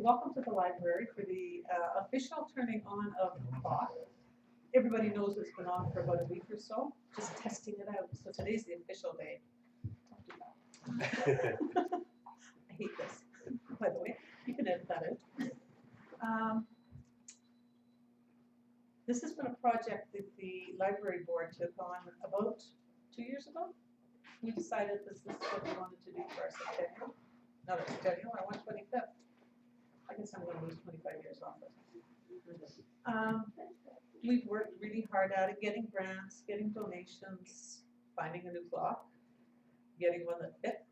welcome to the library for the official turning on of the clock. Everybody knows it's been on for about a week or so, just testing it out. So today's the official day. Don't do that. I hate this, by the way. You can edit that out. This has been a project that the library board took on about 2 years ago. We decided this is what we wanted to do for our centennial. Not our centennial, our 125th. I guess I'm going to lose 25 years off it. We've worked really hard at it, getting grants, getting donations, finding a new clock, getting one that fit,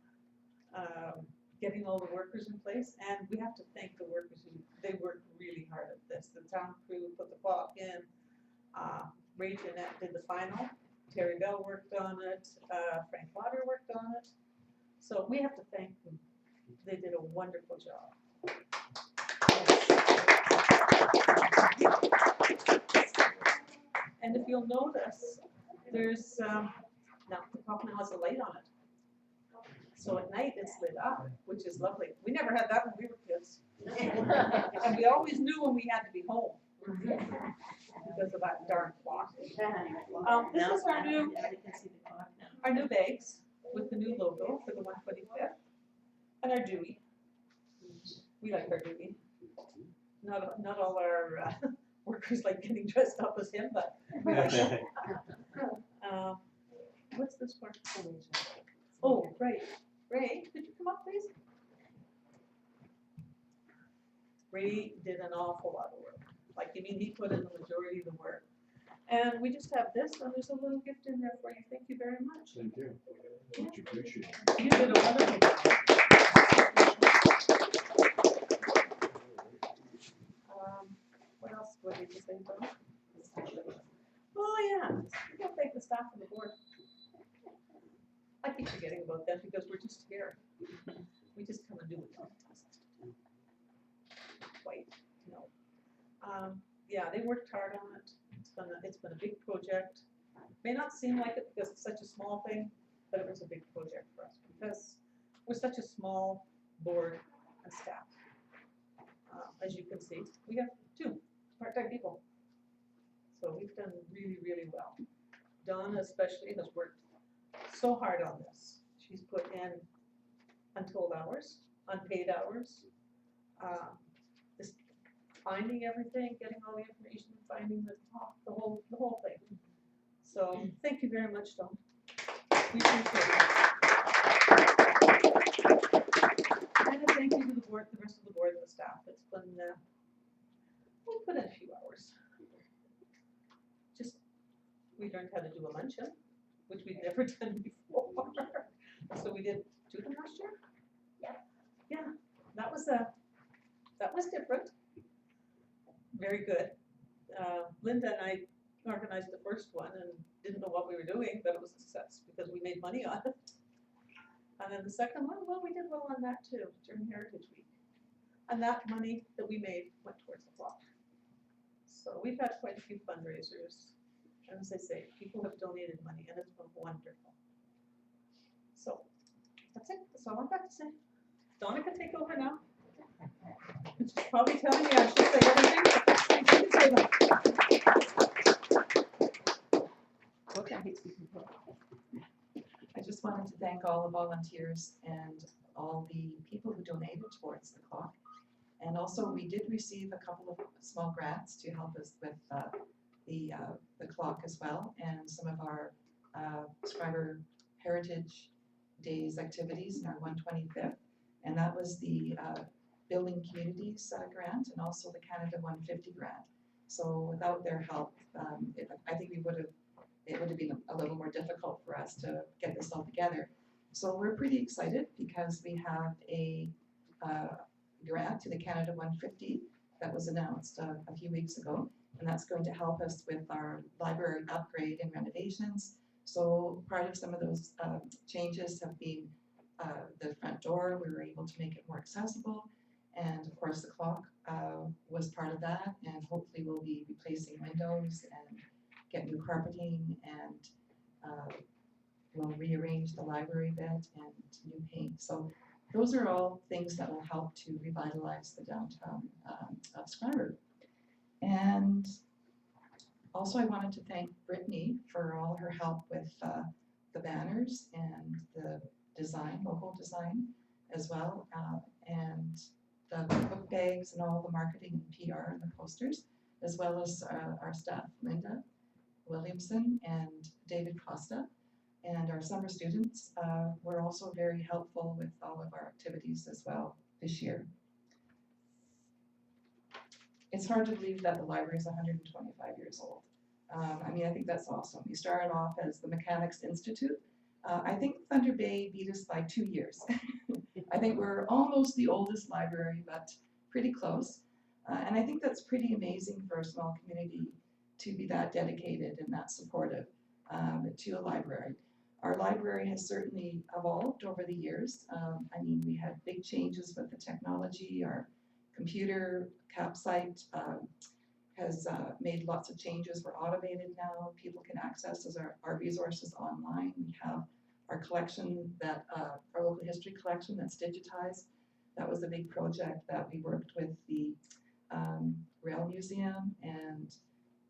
getting all the workers in place, and we have to thank the workers who they worked really hard at this. The town crew put the clock in. Ray Jeanette did the final. Terry Bell worked on it. Frank Lauder worked on it. So we have to thank them. They did a wonderful job. And if you'll notice, there's now the clock now has a light on it. So at night it's lit up, which is lovely. We never had that when we were kids. And we always knew when we had to be home because of that darn clock. This is our new bags with the new logo for the 125th. And our Dewey. We like our Dewey. Not all our workers like getting dressed up as him, but we like it. What's this for? Oh, right. Ray, could you come up, please? Ray did an awful lot of work. Like, you mean, he put in the majority of the work. And we just have this, and there's a little gift in there for you. Thank you very much. Thank you. Much appreciated. You did a wonderful job. What else would you say, Tom? Oh, yeah. We gotta thank the staff and the board. I keep forgetting about them because we're just here. We just come and do what we're tasked to do. Quite, no. Yeah, they worked hard on it. It's been a big project. May not seem like it because it's such a small thing, but it was a big project for us because we're such a small board and staff. As you can see, we have 2 part-time people. So we've done really, really well. Donna especially has worked so hard on this. She's put in untold hours, unpaid hours, just finding everything, getting all the information, finding the whole thing. So thank you very much, Dawn. We appreciate it. And a thank you to the board, the rest of the board and the staff. It's been we put in a few hours. We learned how to do a luncheon, which we'd never done before. So we did 2 of them last year. Yeah, that was different. Very good. Linda and I organized the first one and didn't know what we were doing, but it was a success because we made money on it. And then the second one, well, we did well on that too during Heritage Week. And that money that we made went towards the clock. So we've had quite a few fundraisers. And as I say, people have donated money and it's been wonderful. So that's it. That's all I've got to say. Donna can take over now. She's probably telling me I should say everything. I just wanted to thank all the volunteers and all the people who donated towards the clock. And also we did receive a couple of small grants to help us with the clock as well, and some of our Scriber Heritage Days activities in our 125th, and that was the Building Communities grant and also the Canada 150 grant. So without their help, I think it would have been a little more difficult for us to get this all together. So we're pretty excited because we have a grant to the Canada 150 that was announced a few weeks ago. And that's going to help us with our library upgrade and renovations. So part of some of those changes have been the front door. We were able to make it more accessible. And of course the clock was part of that. And hopefully we'll be replacing windows and get new carpeting, and we'll rearrange the library a bit and new paint. So those are all things that will help to revitalize the downtown of Scarborough. And also I wanted to thank Brittany for all her help with the banners and the design, logo design as well, and the book bags and all the marketing and PR and the posters, as well as our staff, Linda Williamson and David Costa. And our summer students were also very helpful with all of our activities as well this year. It's hard to believe that the library is 125 years old. I mean, I think that's awesome. We started off as the Mechanics Institute. I think Thunder Bay beat us by 2 years. I think we're almost the oldest library, but pretty close. And I think that's pretty amazing for a small community to be that dedicated and that supportive to a library. Our library has certainly evolved over the years. I mean, we had big changes with the technology. Our computer cap site has made lots of changes. We're automated now. People can access our resources online. We have our collection that, our local history collection that's digitized. That was a big project that we worked with the Rail Museum and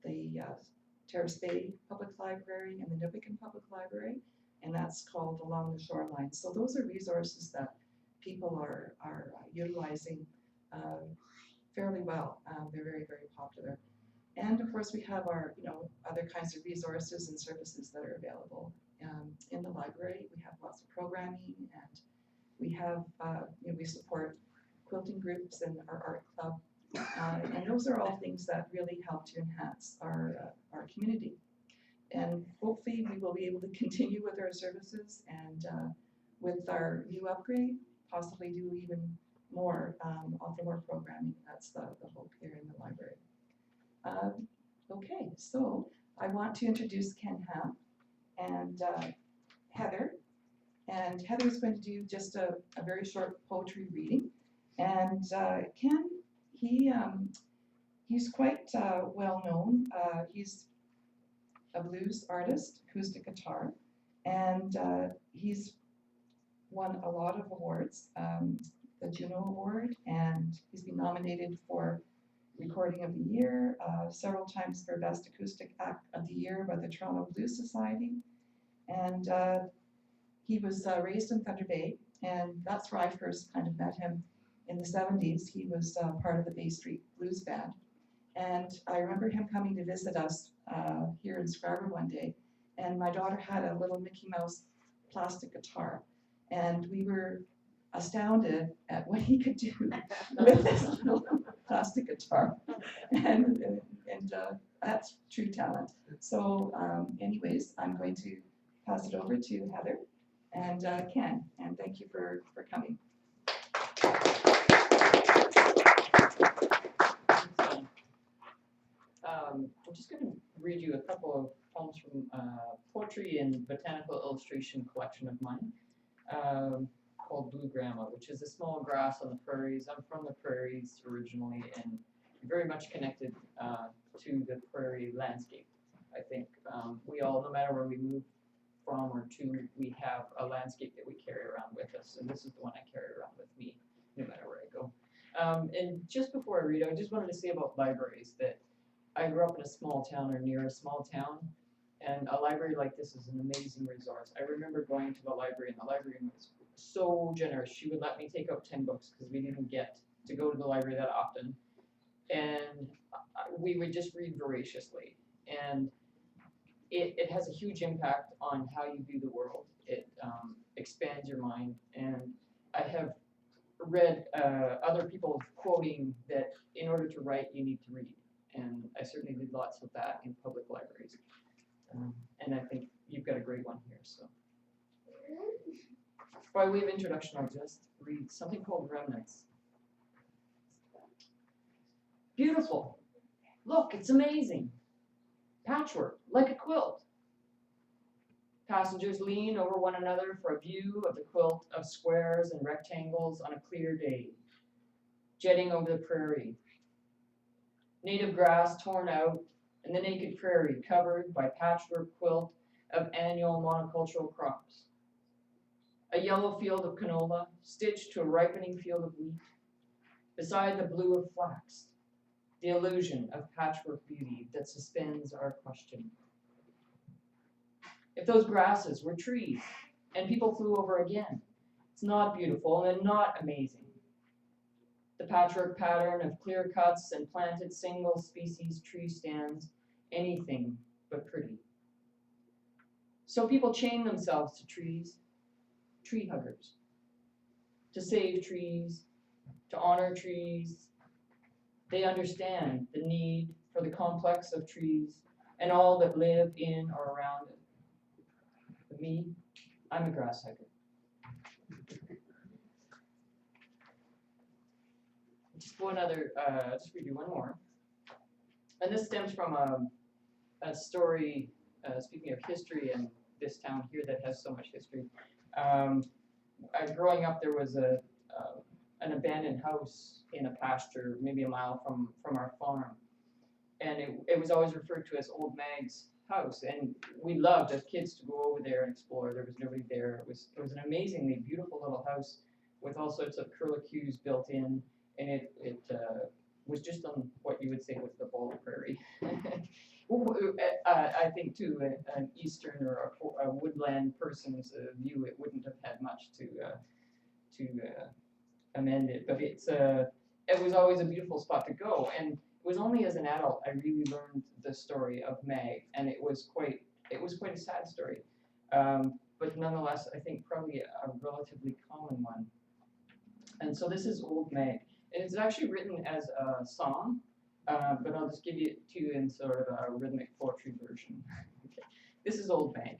the Terrace Bay Public Library and the Nippican Public Library, and that's called Along the Shoreline. So those are resources that people are utilizing fairly well. They're very, very popular. And of course we have our, other kinds of resources and services that are available in the library. We have lots of programming, and we have, we support quilting groups and our art club. And those are all things that really help to enhance our community. And hopefully we will be able to continue with our services and with our new upgrade, possibly do even more, offer more programming. That's the hope here in the library. Okay, so I want to introduce Ken Hamm and Heather. And Heather's going to do just a very short poetry reading. And Ken, he's quite well known. He's a blues artist, acoustic guitar, and he's won a lot of awards, the Juno Award, and he's been nominated for Recording of the Year, several times for Best Acoustic Act of the Year by the Toronto Blues Society. And he was raised in Thunder Bay, and that's where I first kind of met him in the 70s. He was part of the Bay Street Blues Band. And I remember him coming to visit us here in Scarborough one day, and my daughter had a little Mickey Mouse plastic guitar, and we were astounded at what he could do with this little plastic guitar, and that's true talent. So anyways, I'm going to pass it over to Heather and Ken, and thank you for coming. I'm just going to read you a couple of poems from poetry and botanical illustration collection of mine called Blue Grandma, which is a small grass on the prairies. I'm from the prairies originally and very much connected to the prairie landscape. I think we all, no matter where we move from or to, we have a landscape that we carry around with us, and this is the one I carry around with me, no matter where I go. And just before I read, I just wanted to say about libraries that I grew up in a small town or near a small town, and a library like this is an amazing resource. I remember going to the library, and the librarian was so generous. She would let me take out 10 books because we didn't get to go to the library that often. And we would just read voraciously. And it has a huge impact on how you view the world. It expands your mind. And I have read other people quoting that in order to write, you need to read. And I certainly did lots of that in public libraries. And I think you've got a great one here. So, by way of introduction, I'll just read something called Remnants. Beautiful. Look, it's amazing. Patchwork, like a quilt. Passengers lean over one another for a view of the quilt of squares and rectangles on a clear day, jetting over the prairie. Native grass torn out, and the naked prairie covered by patchwork quilt of annual monocultural crops. a yellow field of canola stitched to a ripening field of wheat, beside the blue of flax, the illusion of patchwork beauty that suspends our question. If those grasses were trees and people flew over again, it's not beautiful and not amazing. The patchwork pattern of clear cuts and planted single species tree stands, anything but pretty. So people chain themselves to trees, tree huggers, to save trees, to honor trees. They understand the need for the complex of trees and all that live in or around it. For me, I'm a grass hugger. Just read you one more. And this stems from a story, speaking of history in this town here that has so much history. Growing up, there was an abandoned house in a pasture, maybe a mile from our farm. And it was always referred to as Old Mag's house. And we loved as kids to go over there and explore. There was nobody there. It was an amazingly beautiful little house with all sorts of curlicues built in. And it was just on what you would say was the Bald Prairie. I think to an eastern or a woodland person's view, it wouldn't have had much to amend it. But it was always a beautiful spot to go. And it was only as an adult I really learned the story of Mag, and it was quite a sad story. But nonetheless, I think probably a relatively common one. And so this is Old Mag. And it's actually written as a song, but I'll just give it to you in sort of a rhythmic poetry version. Okay. This is Old Mag.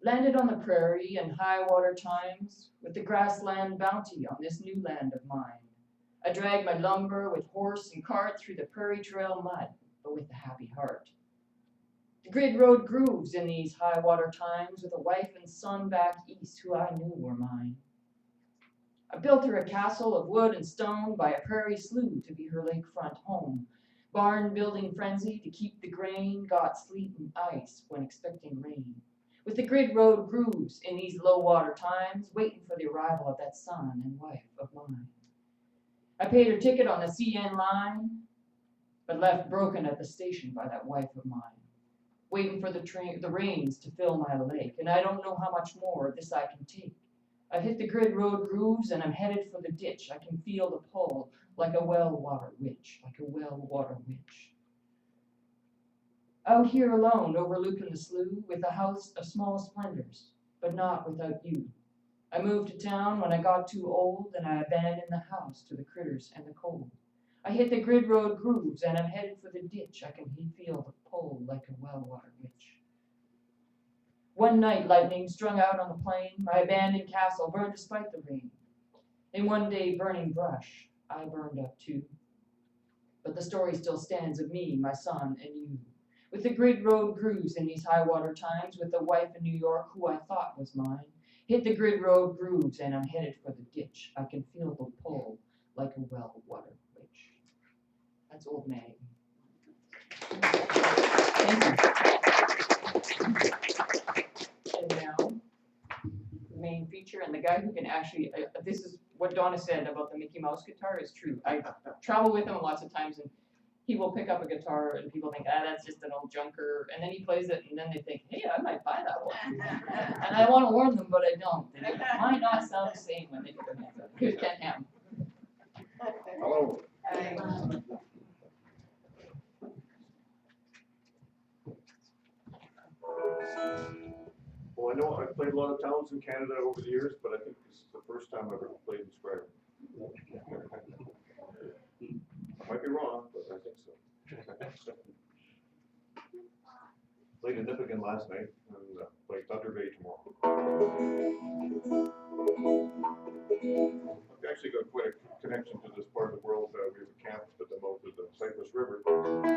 Landed on the prairie in high water times, with the grassland bounty on this new land of mine. I dragged my lumber with horse and cart through the prairie trail mud, but with a happy heart. The grid road grooves in these high water times, with a wife and son back east who I knew were mine. I built her a castle of wood and stone by a prairie slough to be her lakefront home. Barn building frenzy to keep the grain, got sleet and ice when expecting rain. With the grid road grooves in these low water times, waiting for the arrival of that son and wife of mine. I paid her ticket on the CN line, but left broken at the station by that wife of mine. Waiting for the rains to fill my lake, and I don't know how much more of this I can take. I've hit the grid road grooves and I'm headed for the ditch. I can feel the pull like a well-water witch, Out here alone, overlooking the slough, with a house of small splendors, but not without you. I moved to town when I got too old, and I abandoned the house to the critters and the cold. I hit the grid road grooves and I'm headed for the ditch. I can feel the pull like a well-water witch. One night lightning strung out on the plain, my abandoned castle burned despite the rain. In one day burning brush, I burned up too. But the story still stands of me, my son, and you. With the grid road grooves in these high water times, with the wife in New York who I thought was mine. Hit the grid road grooves and I'm headed for the ditch. I can feel the pull like a well-water witch. That's Old Mag. Thank you. And now, the main feature, and the guy who can actually, this is what Donna said about the Mickey Mouse guitar is true. I travel with him lots of times, and he will pick up a guitar, and people think, that's just an old junker, and then he plays it, and then they think, hey, I might buy that one. And I want to warn them, but I don't. It might not sound the same when they put their hands up. Here's Ken Hamm. Hello. Well, I know I've played a lot of towns in Canada over the years, but I think this is the first time I've ever played in Square. I might be wrong, but I think so. Played in Nippigan last night and played Thunder Bay tomorrow. I've actually got quite a connection to this part of the world. We have a camp at the mouth of the Cypress River. And,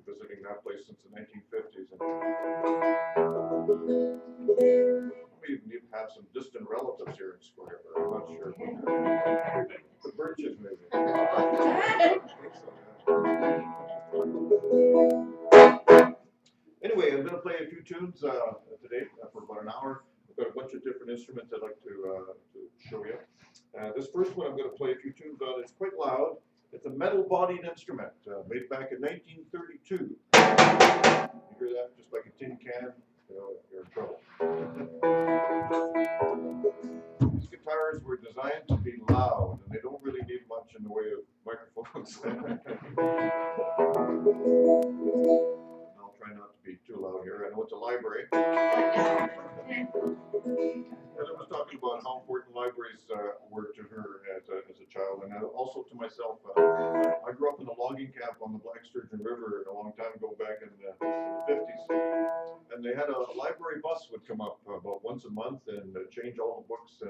visiting that place since the 1950s. And we even have some distant relatives here in Square, but I'm not sure. The Birches, maybe. Anyway, I'm gonna play a few tunes today for about an hour. I've got a bunch of different instruments I'd like to show you. This first one I'm gonna play a few tunes on. It's quite loud. It's a metal-bodied instrument made back in 1932. You hear that? Just like a tin can, you know, you're in trouble. These guitars were designed to be loud, and they don't really need much in the way of microphones. I'll try not to be too loud here. I know it's a library. Heather was talking about how important libraries were to her as a child, and also to myself. I grew up in a logging camp on the Black Sturgeon River a long time ago, back in the 50s. And they had a library bus would come up about once a month and change all the books.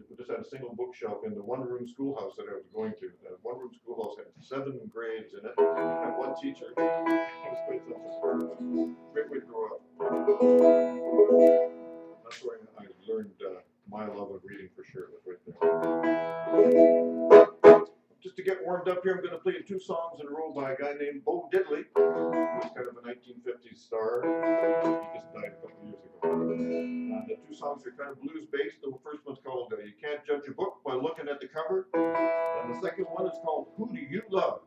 We just had a single bookshelf in the one-room schoolhouse that I was going to. The one-room schoolhouse had 7 grades in it, and one teacher. It was quite something. Great way to grow up. That's where I learned my love of reading for sure. Was right there. Just to get warmed up here, I'm going to play 2 songs in a row by a guy named Bo Diddley, who's kind of a 1950s star. He just died a couple years ago. The 2 songs are kind of blues-based. The first one's called "You Can't Judge a Book by Looking at the Cover," and the second one is called "Who Do You Love?"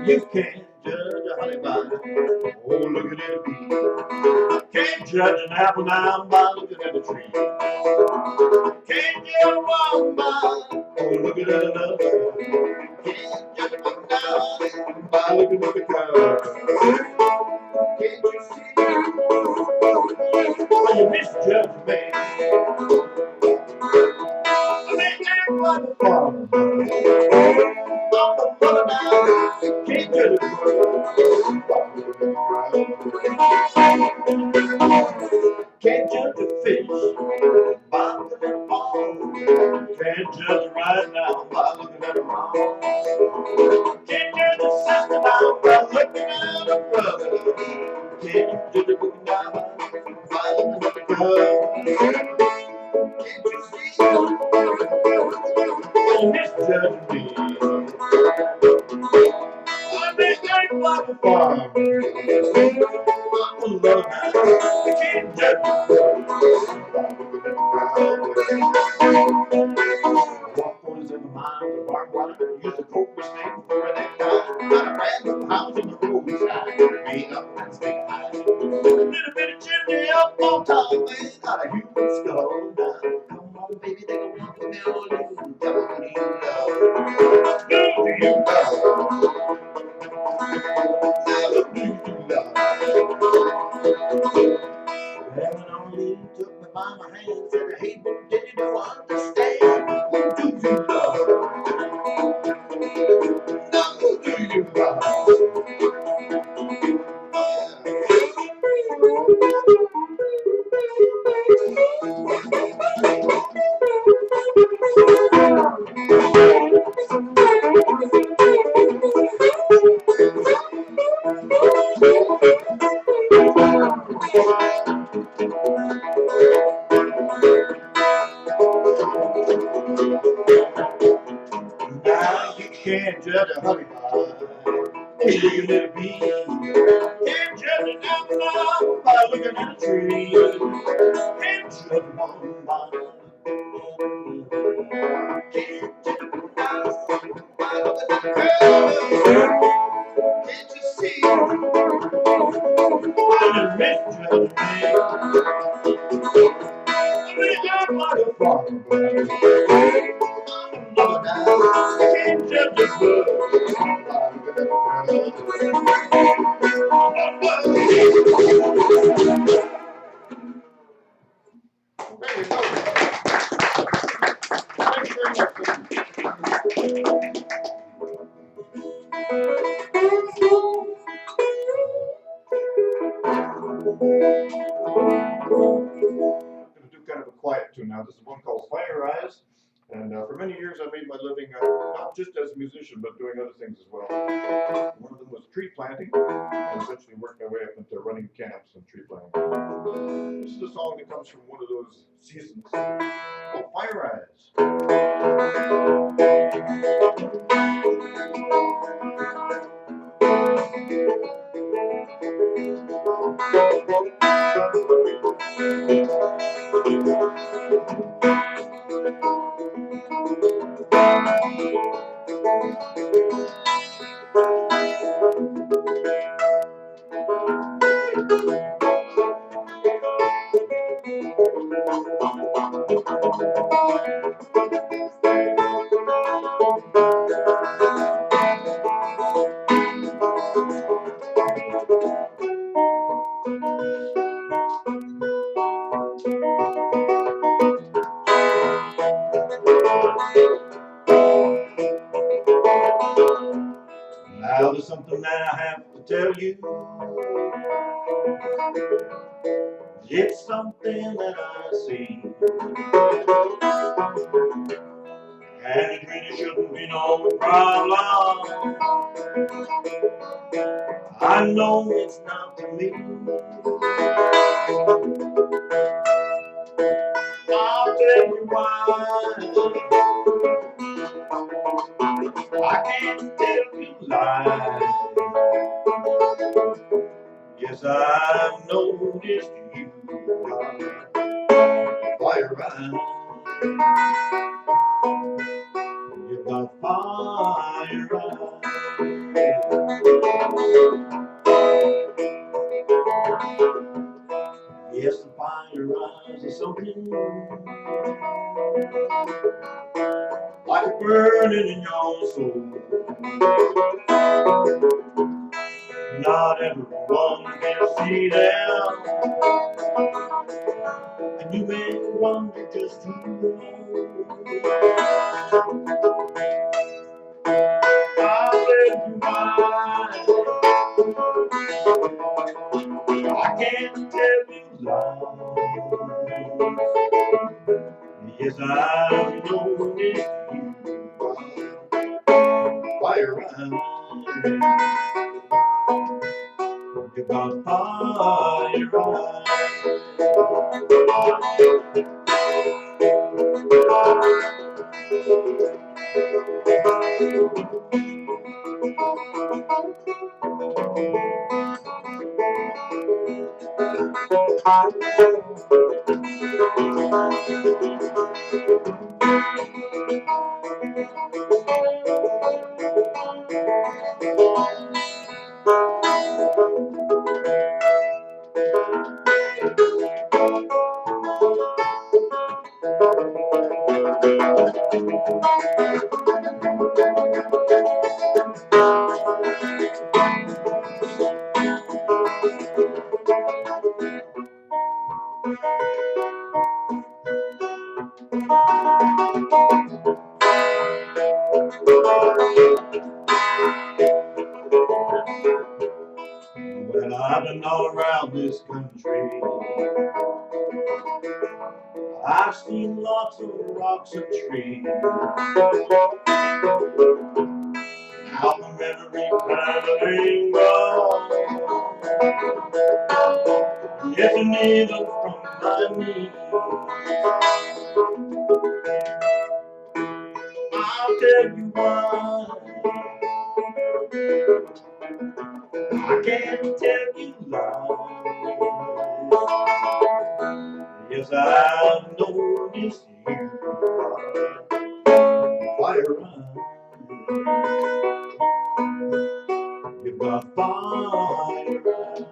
You can't judge a honey bun, oh looking at a bee. Can't judge an apple now by looking at a tree. Can't judge a woman by, oh looking at another. Can't judge a book now by looking at the cover. Can't you see? When you misjudge me, I may act like a farmer. I'm the brother now. Can't judge a book. Can't judge a fish by looking at a pond. Can't judge it right now by looking at a mom. Can't judge a sister now by looking at a brother. Can't judge a book now by looking at the cover. Can't you see? When you misjudge me, I may act like a farmer. I'm a lover. I can't judge you by looking at the walk 47 miles of barbed wire, use a cobra snake for an necktie, got a random house on the roadside, made up and stay high. Little bit of chimney up on top, man, got a human skull now. Come on, baby, take a walk with me, all you. Tell me who you love. Who do you love? Who do you love? Heaven only took me by my hand, said, hey, but did you understand? Who do you love? Now who do you love? Now you can't judge a honey pie, oh looking at a bee. Can't judge an apple by looking at a tree. Can't judge a woman by looking at can't judge a mouse by looking at a girl. Can't you see? When you misjudge me, I may act like a farmer, but I'm a lover now. Can't judge a book by looking at the There we go. Thanks very much. I'm going to do kind of a quiet tune now. This is one called Fire Eyes. And for many years, years, I made my living not just as a musician, but doing other things as well. One of them was tree planting. I eventually worked my way up into running camps and tree planting. This is a song that comes from one of those seasons called Fire Eyes. Now there's something that I have to tell you. It's something that I see, and it really shouldn't be no problem. I know it's not to me. I'll tell you why. I can't tell you lies. Yes, I've noticed you fire eyes. You've got fire eyes. Yes, the fire eyes is something like burning in your soul. Not everyone can see them, and you may wonder just who. I'll tell you why. I can't tell you lies. Yes, I know it's you. Fire eyes. You got fire Well, I've been all around this country. I've seen lots of rocks and trees. Out from every kind of angle. Yes, and even from my knees. I'll tell you why. I can't tell you lies. Yes, I've noticed you. Fire eyes. You've got fire eyes.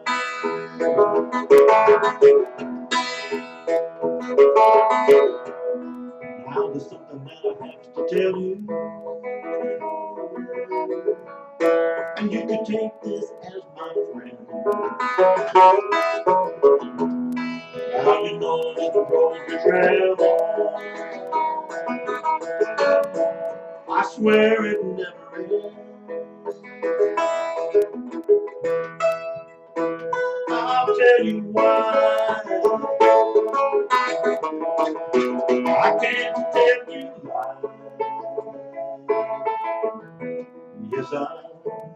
Now there's something that I have to tell you, and you can take this as my friend. Now you know that the road we travel, I swear it never ends. I'll tell you why. I can't tell you lies. as I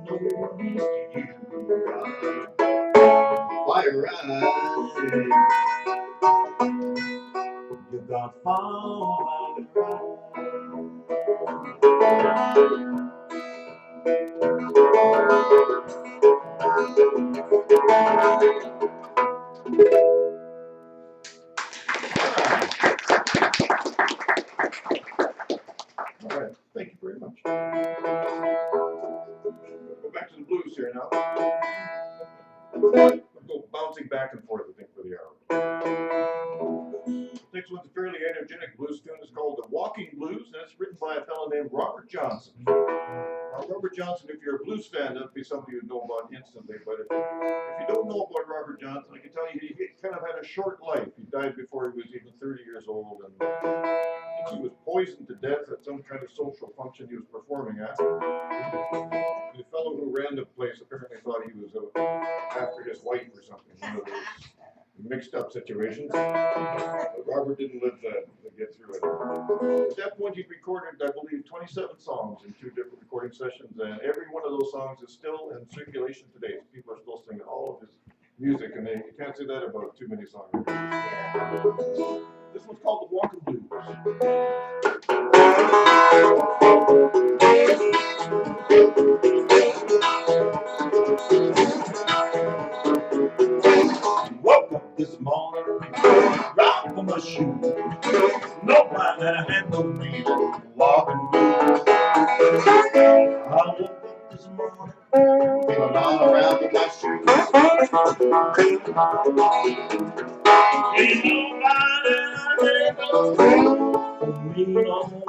know you fly right. You got fire All right, thank you very much. Go back to the blues here now. We'll go bouncing back and forth, I think, for the hour. Next one's a fairly energetic blues tune. It's called The Walking Blues, and it's written by a fellow named Robert Johnson. Now, Robert Johnson, if you're a blues fan, that'd be somebody you'd know about instantly. But if you don't know about Robert Johnson, I can tell you he kind of had a short life. He died before he was even 30 years old, and I think he was poisoned to death at some kind of social function he was performing at. The fellow who ran the place apparently thought he was after his wife or something. One of those mixed up situations. But Robert didn't live to get through it. At that point, he recorded, I believe, 27 songs in 2 different recording sessions, and every one of those songs is still in circulation today. People are still singing all of his music, and you can't say that about too many songs. This one's called The Walking Blues. Woke up this morning, right for my shoes. Nobody handled me, walking blues. I woke up this morning, feeling all around in my shoes. Ain't nobody handled me, no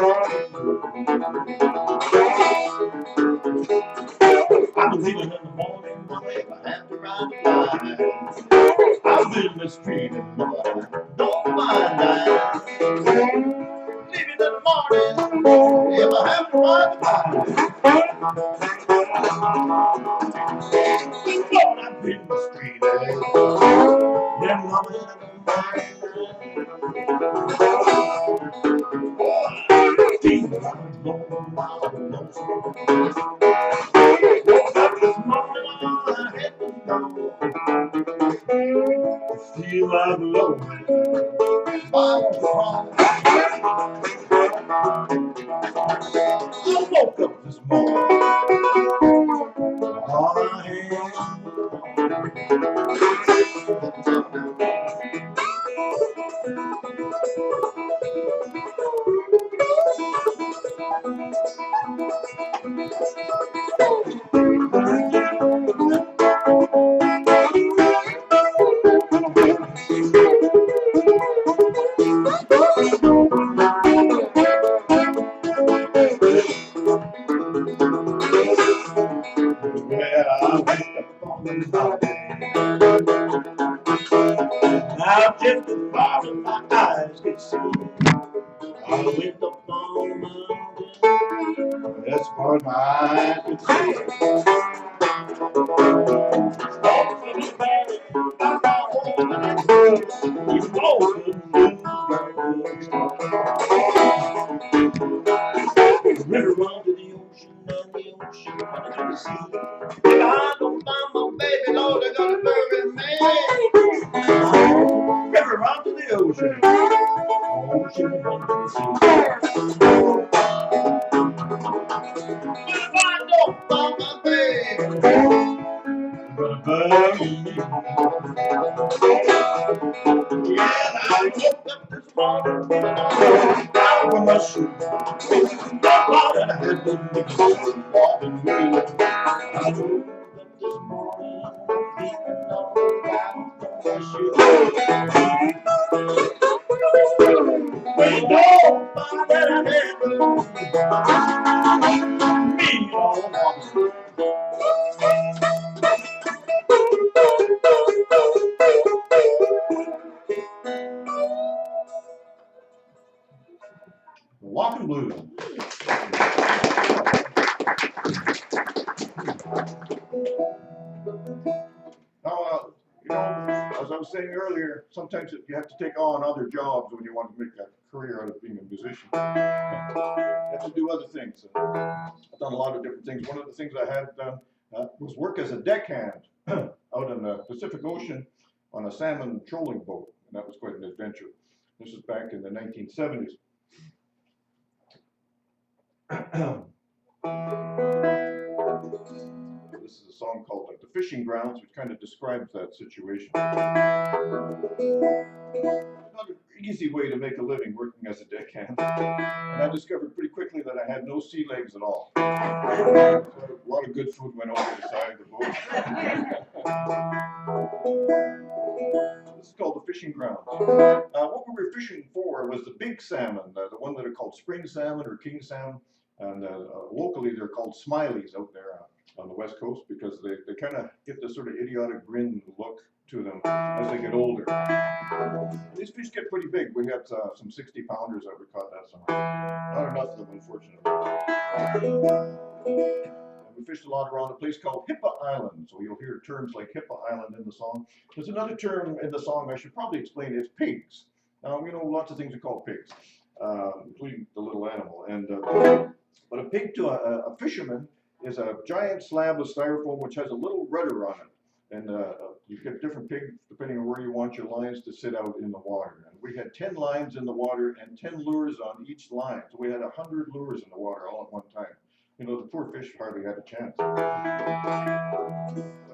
I'm leaving in the morning, if I have to ride the line. I'm in the street, and Lord, don't mind that. Leaving in the morning, if I have to ride the line. Lord, I'm in the street, yeah, mama, boy, Jesus, I'm blowing my nose. Woke up this morning, my head was down. Feel like low. I woke up this morning, all I had. Well, I wake up on the mountain. Now just as far as my eyes can see, I went up on the mountain. As far as my eyes can see. Walk in the valley, got my home in the tree. He's walking the river runs to the ocean, and the ocean runs to the sea. If I don't find my baby, Lord, they're gonna bury me. River runs to the ocean, ocean runs to the sea. If I don't find my baby, they're gonna bury me. Yeah, I woke up this morning, out of my shoes. Nobody had the niggas walking me. I woke up this morning, feeling all around my shoes. We nobody had me all along. Walking blues. Now, as I was saying earlier, sometimes you have to take on other jobs when you want to make that career out of being a musician. I had to do other things. I've done a lot of different things. One of the things I had done was work as a deckhand out in the Pacific Ocean on a salmon trolling boat, and that was quite an adventure. This is back in the 1970s. This is a song called The Fishing Grounds, which kind of describes that situation. Not an easy way to make a living working as a deckhand. And I discovered pretty quickly that I had no sea legs at all. So a lot of good food went over the side of the boat. This is called The Fishing Grounds. What we were fishing for was the big salmon, the one that are called spring salmon or king salmon. And locally they're called smileys out there on the west coast because they kind of get this sort of idiotic grin look to them as they get older. These fish get pretty big. We had some 60-pounders that we caught that summer. Not enough of them, unfortunately. And we fished a lot around a place called Hippa Island. So you'll hear terms like Hippa Island in the song. There's another term in the song I should probably explain. It's pigs. Now, lots of things are called pigs, including the little animal. And but a pig to a fisherman is a giant slab of styrofoam which has a little rudder on it. And you get different pigs depending on where you want your lines to sit out in the water. And we had 10 lines in the water and 10 lures on each line. So we had 100 lures in the water all at one time. The poor fish hardly had a chance. But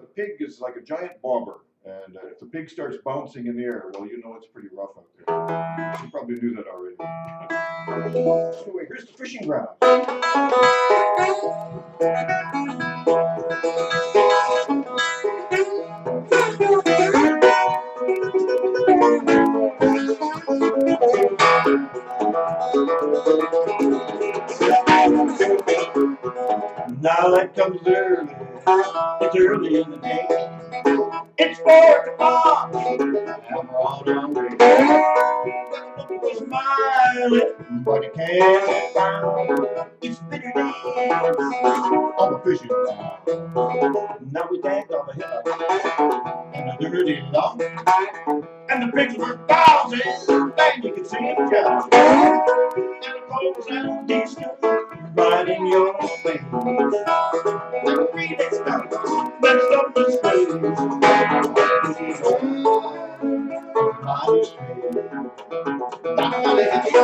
a pig is like a giant bobber. And if the pig starts bouncing in the air, well, it's pretty rough out there. You probably knew that already. Anyway, here's the fishing ground. Now that comes early, it's early in the day. It's 4 o'clock, and we're all hungry. We're smiling, but you can't find it's bitter days on the fishing ground. Now we tagged off a hill in a dirty lump, and the pigs were bouncing, and you can see them jump. And the folks out east right in your face. I'm really stuck, but something's strange. Mighty strange. I'm gonna hit you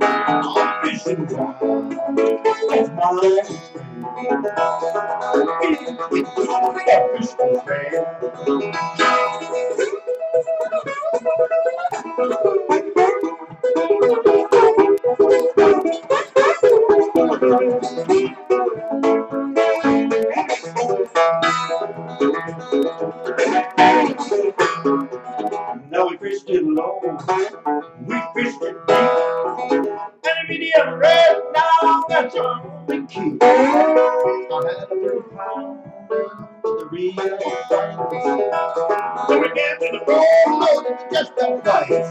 on fishing ground. It's mighty strange. Now we fished it low, we fished it deep, and a medium red, now that's our only key. I had a 30-pound with the real things. So we get to the road, just that place.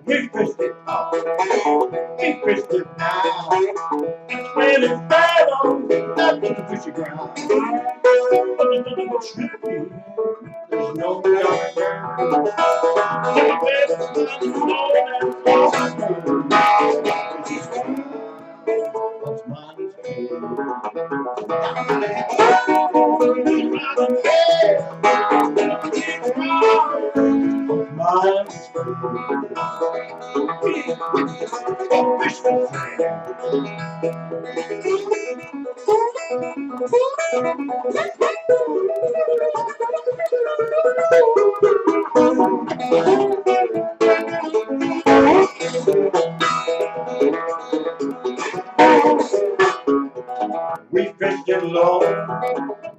We fished it up, we fished it down, and when it's bad on, that's the fishing ground. But there's nothing but shrimpy, there's no dark ground. So we fished it slow and what's mine is paid. Mine is we fished it low,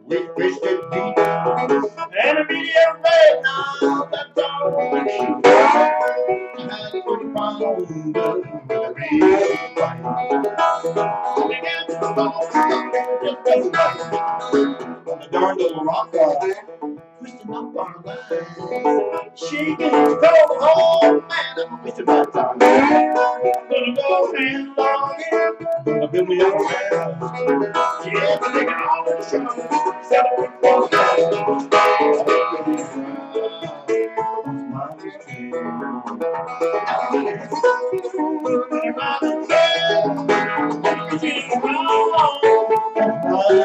we fished it deep, and a medium red, now that's all we keep. I had 40 pounds of the real fight. We got to the ball, just as right. On the darn little rock wall, twisting up our line, shaking his cold, oh man, I'm wasting my time. Gonna go and log in, gonna build me up a house. Yeah, we're taking all the show, celebrate for the house. All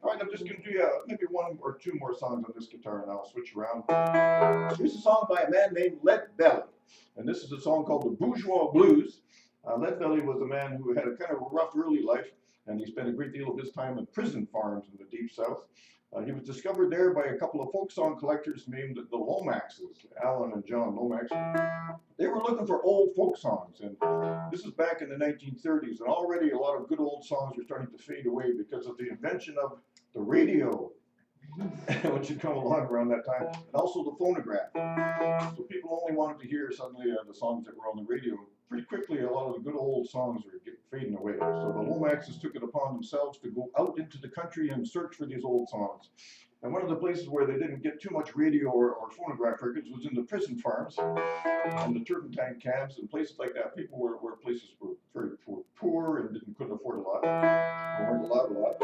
right, I'm just going to do maybe one or two more songs on this guitar, and I'll switch around. Here's a song by a man named Lead Belly, and this is a song called The Bourgeois Blues. Lead Belly was a man who had a kind of a rough early life, and he spent a great deal of his time in prison farms in the Deep South. He was discovered there by a couple of folk song collectors named the Lomaxes, Alan and John Lomax. They were looking for old folk songs, and this is back in the 1930s, and already a lot of good old songs were starting to fade away because of the invention of the radio, which had come along around that time, and also the phonograph. So people only wanted to hear suddenly the songs that were on the radio. Pretty quickly, a lot of the good old songs were fading away. So the Lomaxes took it upon themselves to go out into the country and search for these old songs. And one of the places where they didn't get too much radio or phonograph records was in the prison farms and the turpentine camps and places like that. People were places were very poor and couldn't afford a lot, or weren't allowed a lot.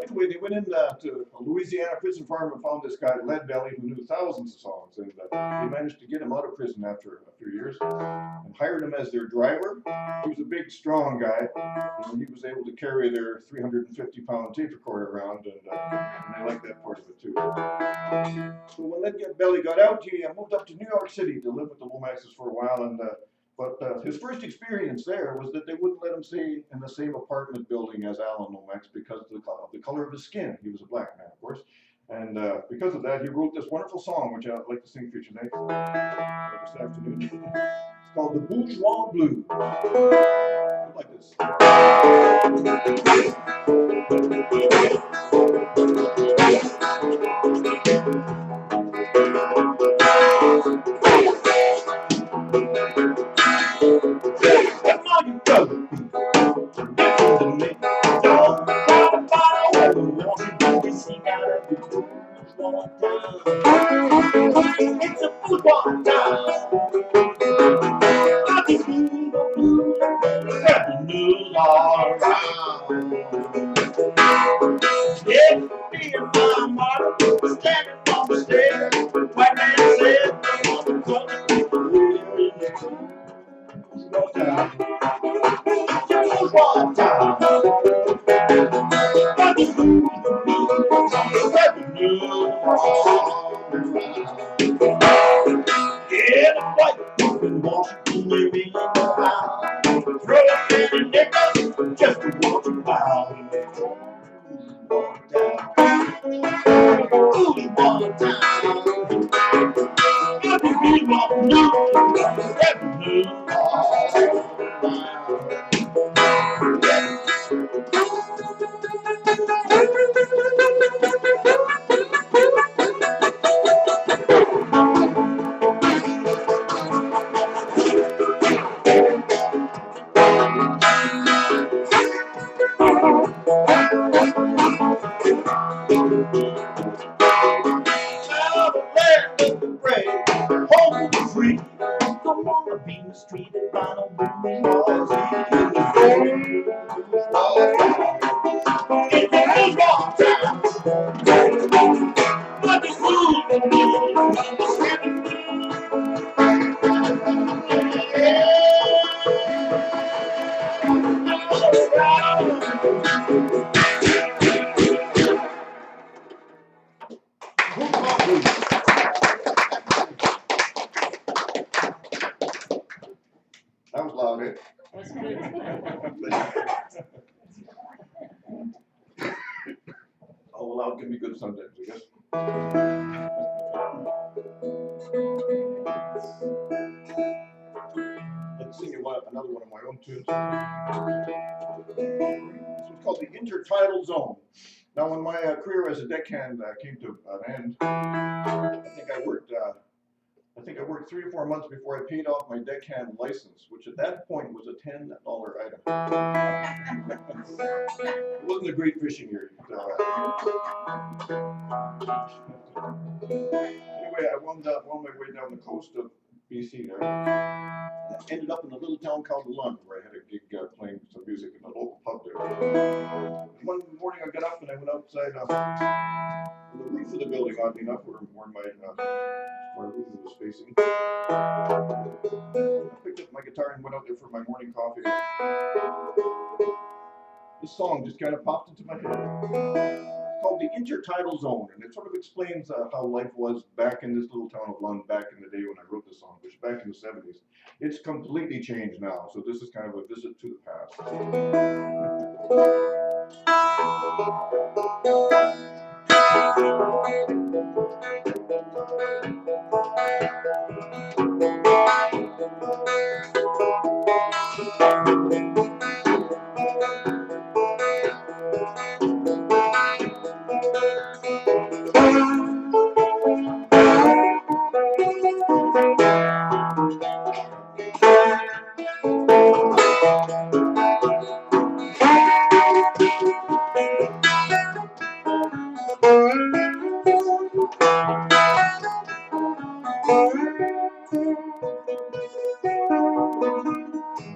Anyway, they went in to a Louisiana prison farm and found this guy, Lead Belly, who knew thousands of songs. And they managed to get him out of prison after a few years and hired him as their driver. He was a big, strong guy, and he was able to carry their 350-pound tape recorder around, and they liked that part of it too. So when Lead Belly got out, he moved up to New York City to live with the Lomaxes for a while. But his first experience there was that they wouldn't let him stay in the same apartment building as Alan Lomax because of the color of his skin. He was a black man, of course. And because of that, he wrote this wonderful song, which I'd like to sing for you tonight, this afternoon. It's called The Bourgeois Blues. Like this. It's a football town. News all around. Yeah, me and my mother standing on the stairs. White man said, "I'm gonna keep the wheel in the football town." It's a football town. Got the blues, got the news all around. Yeah, the white people in Washington, they really know how. Throw a penny nickel just to watch them bow. One down, ooh, one down. Every people knew, every knew all Now the land of the brave, home of the free. Don't wanna be mistreated by no bourgeoisie. It's a football town. But it's moving, That was loud, eh? That's good. Oh, loud can be good sometimes, I guess. Let's sing you another one of my own tunes. This one's called The Intertidal Zone. Now, when my career as a deckhand came to an end, I think I worked I think I worked 3 or 4 months before I paid off my deckhand license, which at that point was a $10 item. It wasn't a great fishing year, you can tell that. Anyway, I wound my way down the coast of BC there. And I ended up in a little town called Lund, where I had a gig playing some music in a local pub there. And one morning I got up and I went outside on the roof of the building, oddly enough, where my room was facing. I picked up my guitar and went out there for my morning coffee. This song just kind of popped into my head. It's called The Intertidal Zone, and it sort of explains how life was back in this little town of Lund back in the day when I wrote this song, which was back in the 70s. It's completely changed now, so this is kind of a visit to the past.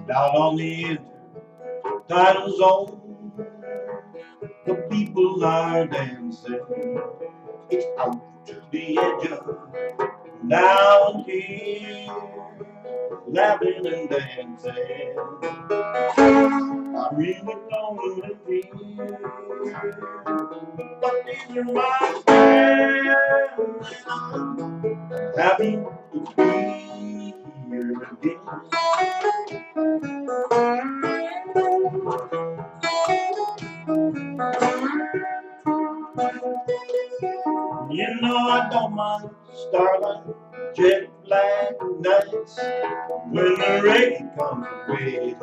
Down on the intertidal zone, the people are dancing. It's out to the edge of down here, laughing and dancing. I really don't live here, but these are my friends. Happy to be here again. You know I don't mind starlight, jet black nights, when the rain comes away,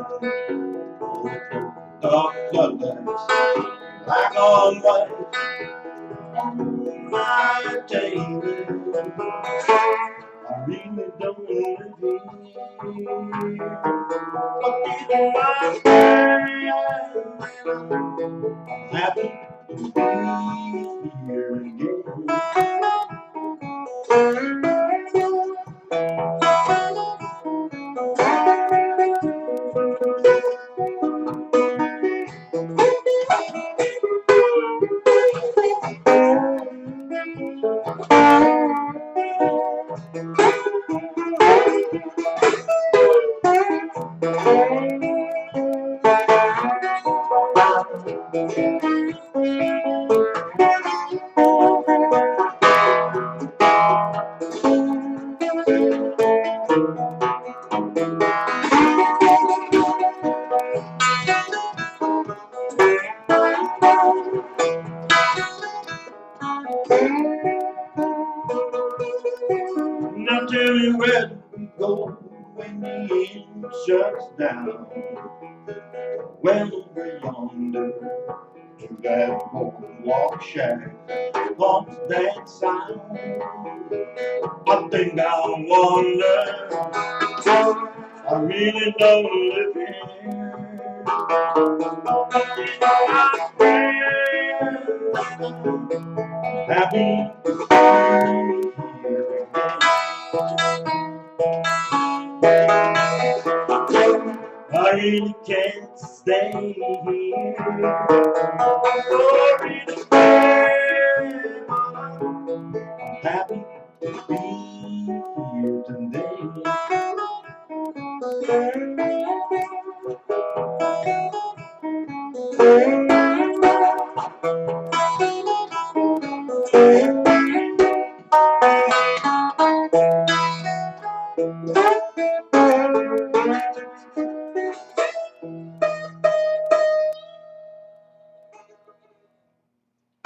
dark floodlights, black on white, on my table. I really don't live here, but these are my friends. I'm happy to be here again. Now tell me where do we go when the inn shuts down? Well, over yonder to that boardwalk shack haunts that sound. I think I wonder, I really don't live here. Happy to be here again. I really can't stay here. Sorry to say, I'm happy to be here today.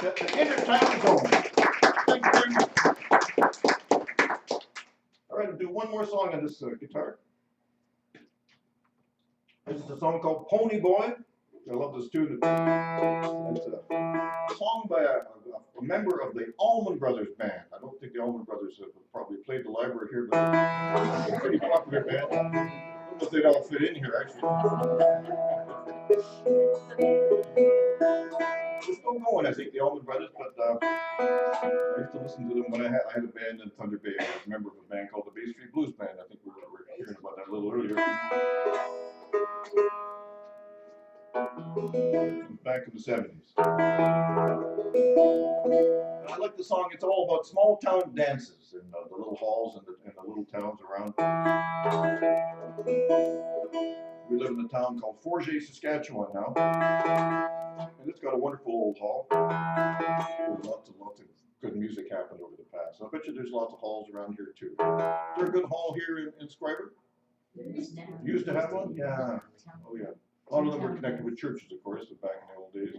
The Intertidal Zone. Thank you very much. All right, I'll do one more song on this guitar. This is a song called Pony Boy. I love this tune. It's a song by a a member of the Allman Brothers Band. I don't think the Allman Brothers have probably played the library here, but it's a pretty popular band. I don't know if they'd all fit in here, actually. They're still going, I think, the Allman Brothers, but I used to listen to them when I had a band in Thunder Bay. I was a member of a band called the Bay Street Blues Band. I think we were hearing about that a little earlier. Back in the 70s. And I like the song. It's all about small town dances in the little halls and the little towns around. We live in a town called Forger, Saskatchewan now. And it's got a wonderful old hall. Where lots of good music happened over the past. I bet you there's lots of halls around here too. Is there a good hall here in Scriber? Used to have one? Yeah. Oh yeah. A lot of them were connected with churches, of course, back in the old days.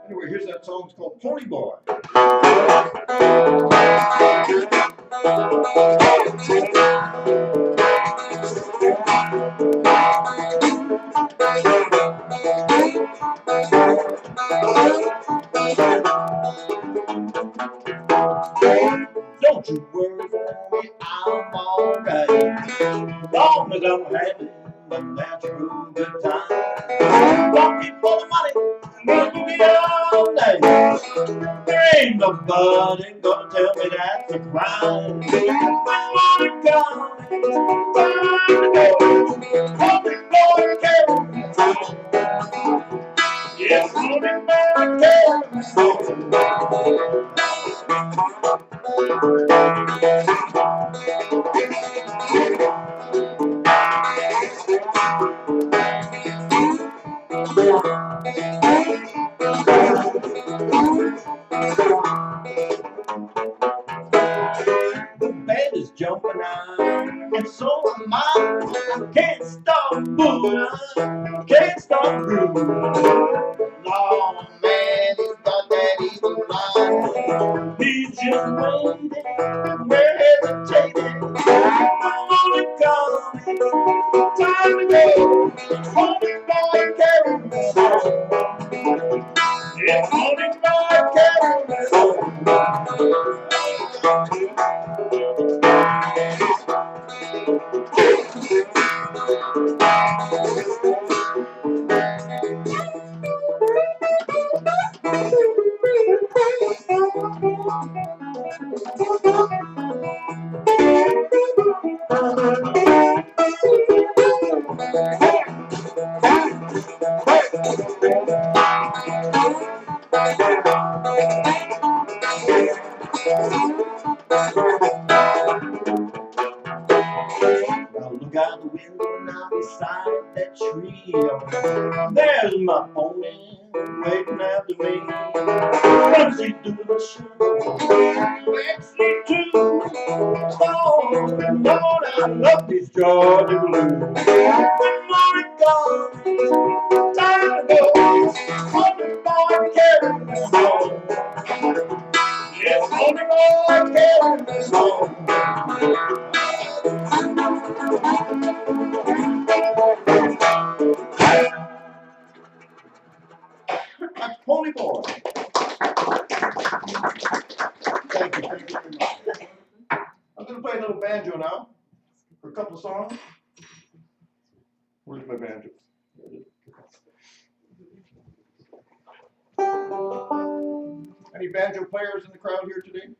Anyway, here's that song. It's called Pony Boy. Don't you worry for me, I'm alright. Long as I'm having a natural good time. Walking for the money, working me all day. There ain't nobody gonna tell me that's a crime. When morning comes, time to go. Morning boy carry me home. Yes, morning boy carry me home. The band is jumping out, and so am I. Can't stop moving, can't stop grooving. Lord, man, he's got that evil line. He's just waiting, we're hesitating. Morning coming, time to go. Morning boy, carry me home. It's morning boy, carry me home. Now look out the window now beside that tree. There's my pony waiting after me. What's he doing the show? Actually too. Oh, Lord, I love these Georgia blues. When morning comes, time to go. Morning boy, carry me home. Yes, morning boy, carry me home. That's Pony Boy. Thank you very much. I'm going to play a little banjo now for a couple of songs. Where's my banjo? Any banjo players in the crowd here today?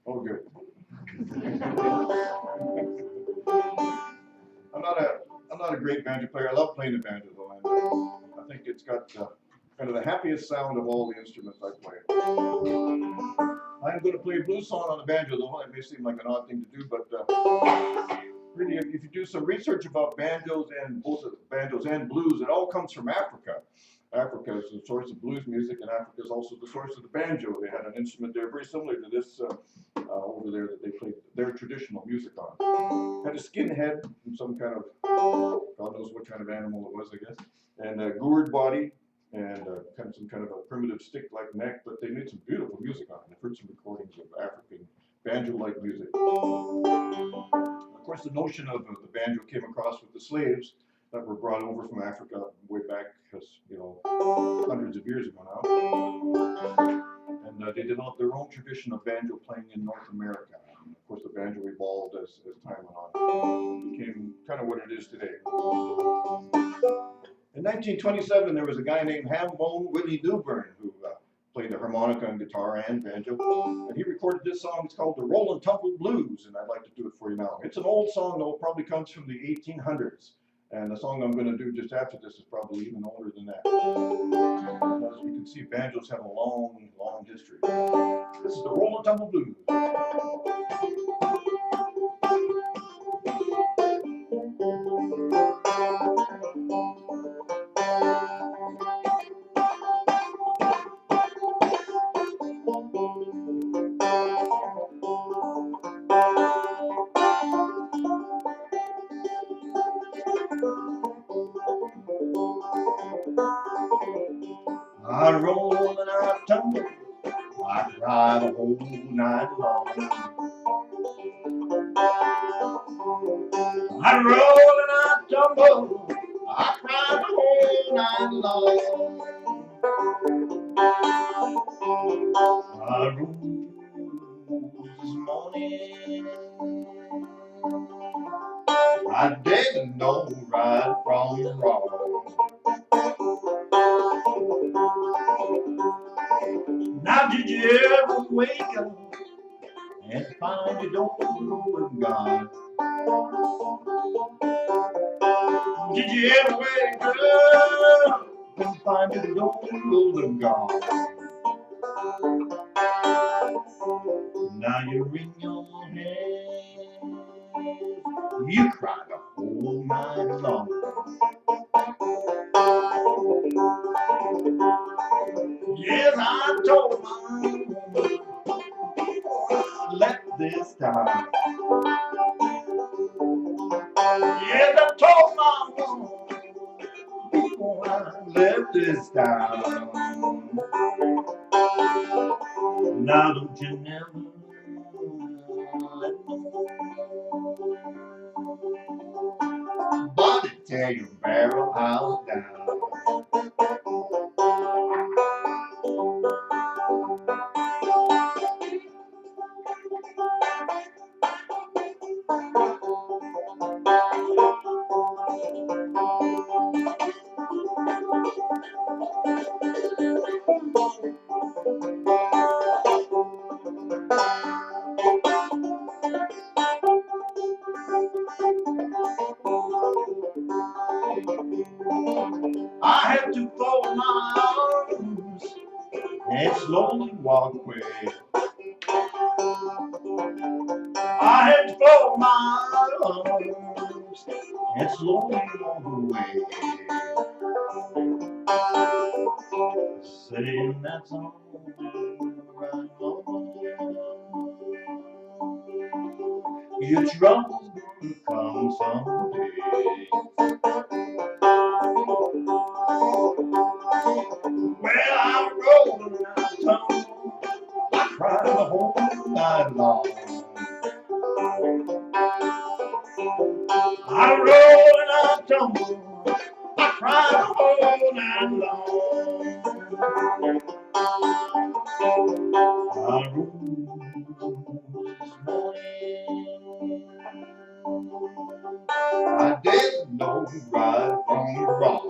Oh, good. I'm not a great banjo player. I love playing the banjo though, and I think it's got kind of the happiest sound of all the instruments I play. I'm going to play a blues song on the banjo though. It may seem like an odd thing to do, but really, if you do some research about banjos and blues, it all comes from Africa. Africa is the source of blues music, and Africa is also the source of the banjo. They had an instrument there very similar to this over there that they played their traditional music on. Had a skin head and some kind of, God knows what kind of animal it was, I guess, and a gourd body, and some kind of a primitive stick-like neck, but they made some beautiful music on it. I've heard some recordings of African banjo-like music. Of course, the notion of the banjo came across with the slaves that were brought over from Africa way back, because so hundreds of years ago now. And they developed their own tradition of banjo playing in North America. And of course, the banjo evolved as time went on. It became kind of what it is today. In 1927, there was a guy named Hambone Willie Newburn who played the harmonica and guitar and banjo. And he recorded this song. It's called the Rollin' Tumble Blues, and I'd like to do it for you now. It's an old song, though. It probably comes from the 1800s. And the song I'm going to do just after this is probably even older than that. As we can see, banjos have a long, long history. This is the Rollin' Tumble Blues. I roll and I tumble, I cry the whole night long. I roll and I tumble, I cry the whole night long. I rose this morning, I didn't know right from wrong. Now did you ever wake up and find you don't know God? Did you ever wake up and find you don't know God? Now you wring your hands, you cry the whole night long. Yes, I told my woman, I left this time. Yes, I told my woman, before I left this town. Now don't you never let nobody tear your barrel house down. I had to fold my arms and slowly walk away. I had to fold my arms and slowly walk away. Saying that's all right, your trouble's gonna come someday. Well, I'm rolling, I tumble, I cry the whole night long. I roll and I tumble, I cry the whole night long. I rose this morning, I didn't know right from wrong.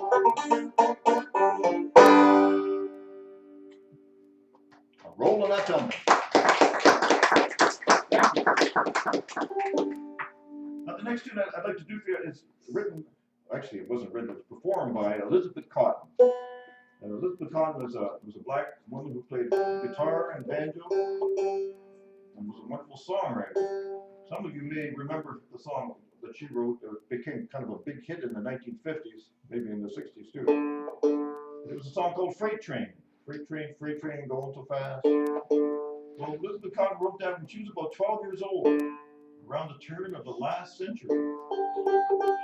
I roll and I tumble. Now the next tune I'd like to do for you is written, actually it wasn't written, it was performed by Elizabeth Cotton. And Elizabeth Cotton was a black woman who played guitar and banjo and was a wonderful songwriter. Some of you may remember the song that she wrote that became kind of a big hit in the 1950s, maybe in the 60s too. It was a song called Freight Train. Freight train, going so fast. Well, Elizabeth Cotton wrote that when she was about 12 years old, around the turn of the last century.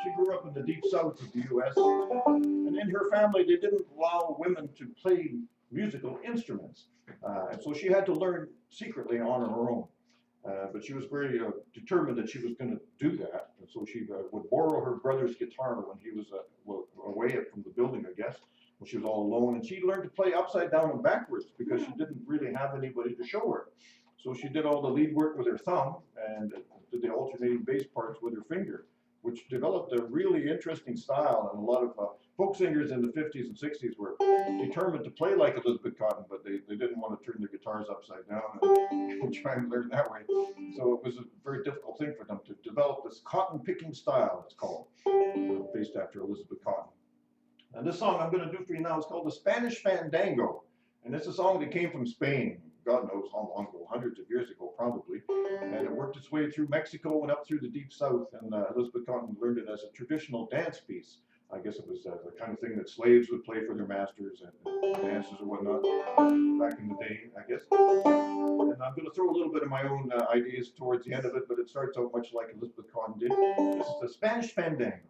She grew up in the deep south of the U.S., and in her family, they didn't allow women to play musical instruments. And so she had to learn secretly on her own. But she was very determined that she was going to do that. And so she would borrow her brother's guitar when he was away from the building, I guess. Well, she was all alone, and she learned to play upside down and backwards because she didn't really have anybody to show her. So she did all the lead work with her thumb and did the alternating bass parts with her finger, which developed a really interesting style. And a lot of folk singers in the 50s and 60s were determined to play like Elizabeth Cotton, but they didn't want to turn their guitars upside down and try and learn that way. So it was a very difficult thing for them to develop this cotton picking style, it's called, based after Elizabeth Cotton. And this song I'm going to do for you now is called the Spanish Fandango. And it's a song that came from Spain, God knows how long ago, hundreds of years ago probably. And it worked its way through Mexico and up through the deep south. And Elizabeth Cotton learned it as a traditional dance piece. I guess it was the kind of thing that slaves would play for their masters and dances or whatnot back in the day, I guess. And I'm going to throw a little bit of my own ideas towards the end of it, but it starts out much like Elizabeth Cotton did. This is the Spanish Fandango.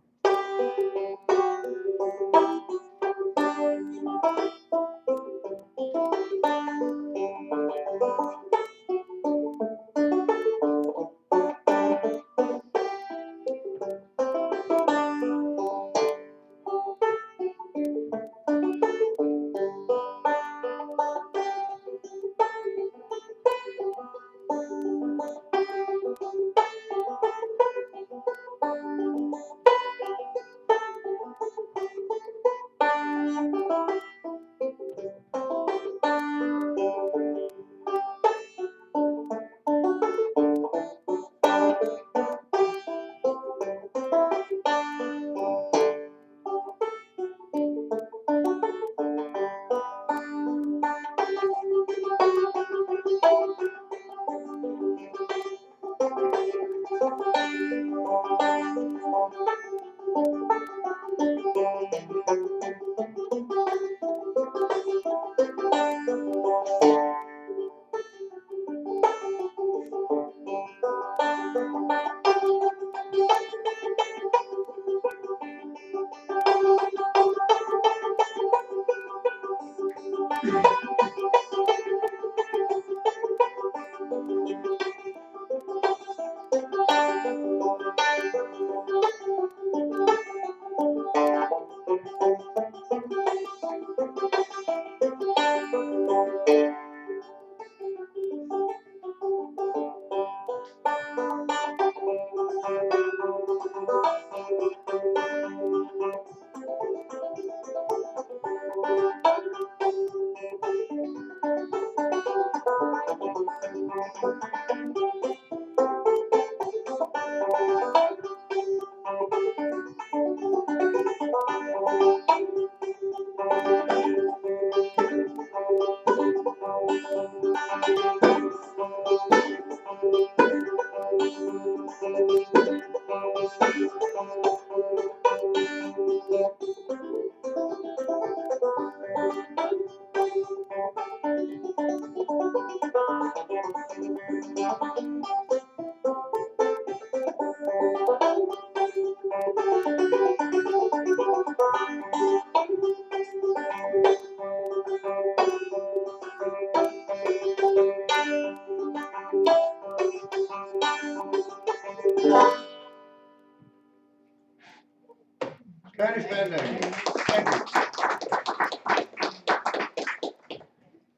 Spanish Fandango. Thank you.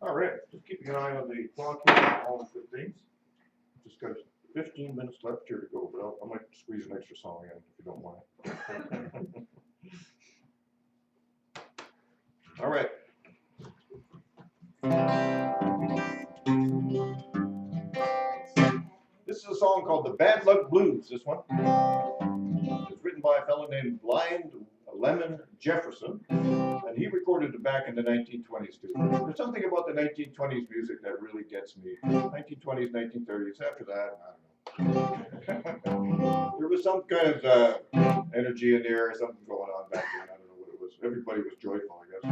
All right, just keeping an eye on the clock here, all the good things. Just got 15 minutes left here to go, but I might squeeze an extra song in if you don't mind. All right. This is a song called The Bad Luck Blues, this one. It's written by a fellow named Blind Lemon Jefferson, and he recorded it back in the 1920s too. There's something about the 1920s music that really gets me. 1920s, 1930s, after that, I don't know. There was some kind of energy in there, something going on back then, I don't know what it was. Everybody was joyful, I guess,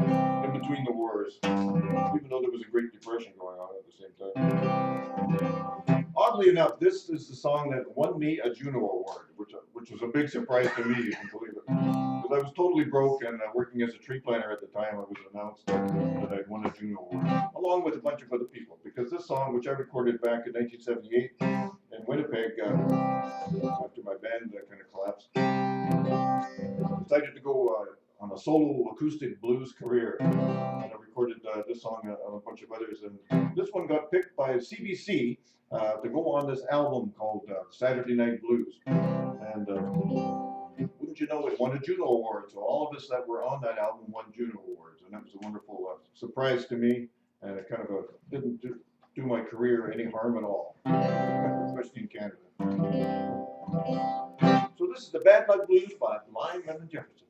in between the wars, even though there was a Great Depression going on at the same time. Oddly enough, this is the song that won me a Juno Award, which was a big surprise to me, you can believe it. Because I was totally broke and working as a tree planter at the time, it was announced that I'd won a Juno Award, along with a bunch of other people. Because this song, which I recorded back in 1978 in Winnipeg, after my band kind of collapsed, decided to go on a solo acoustic blues career. And I recorded this song and a bunch of others. And this one got picked by CBC to go on this album called Saturday Night Blues. And wouldn't you know, it won a Juno Award. So all of us that were on that album won Juno Awards. And that was a wonderful surprise to me. And it kind of didn't do my career any harm at all, especially in Canada. So this is the Bad Luck Blues by Lyman and Jefferson.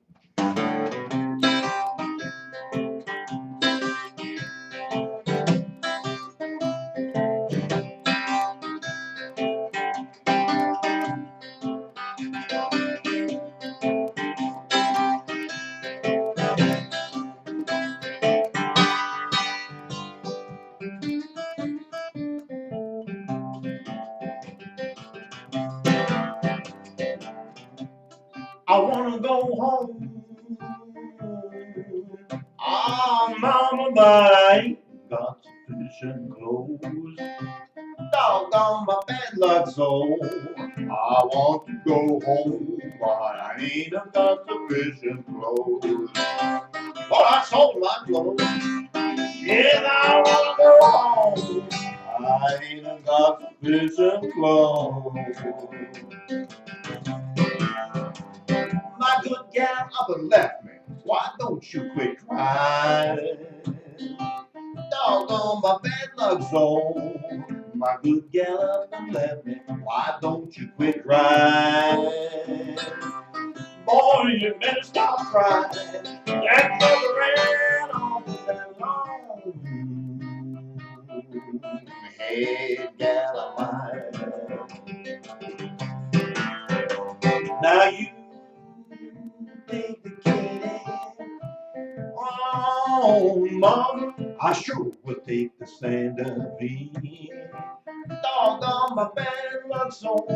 I wanna go home. Ah, mama, but I ain't got sufficient clothes. Doggone my bad luck, so I want to go home, but I ain't got sufficient clothes. But I sold my clothes. Yes, I wanna go home. I ain't got sufficient clothes. My good gal up and left me. Why don't you quit crying? Doggone my bad luck zone. My good gal up and left me. Why don't you quit crying? Boy, you better stop crying. That mother ran off with that long head gal of mine. Now you take the kitty. Oh, mama, I sure would take the Santa Fe. Doggone my bad luck soul.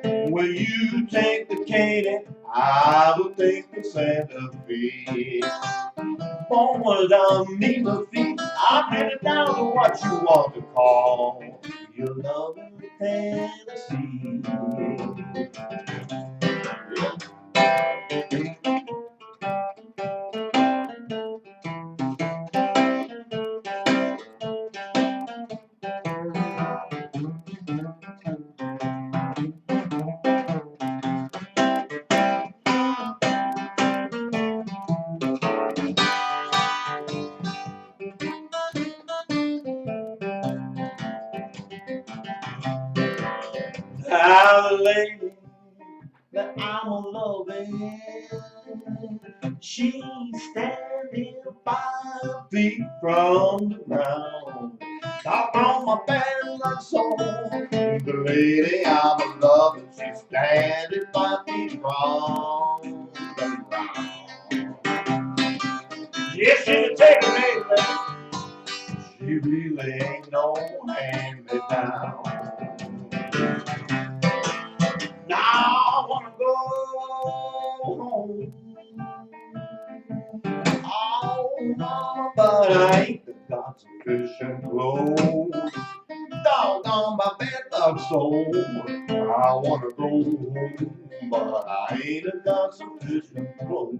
Will you take the Katy? I will take the Santa Fe. Boy, down me the feet. I'm headed down to what you want to call your loving Tennessee. Now the lady that I'm a loving, she's standing 5 feet from the ground. Talk on my bad luck soul. The lady I'm a loving, she's standing 5 feet from the ground. Yes, she's a taking me. She really ain't no hand me down. Now I wanna go home. Oh, mama, but I ain't got sufficient clothes. Doggone my bad luck soul. I wanna go home, but I ain't got sufficient clothes.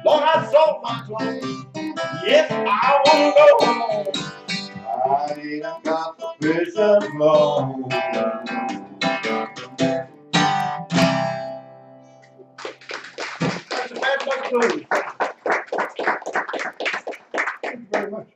Lord, I sold my clothes. Yes, I wanna go home. I ain't got sufficient clothes. That's a bad luck blues. Thank you very much.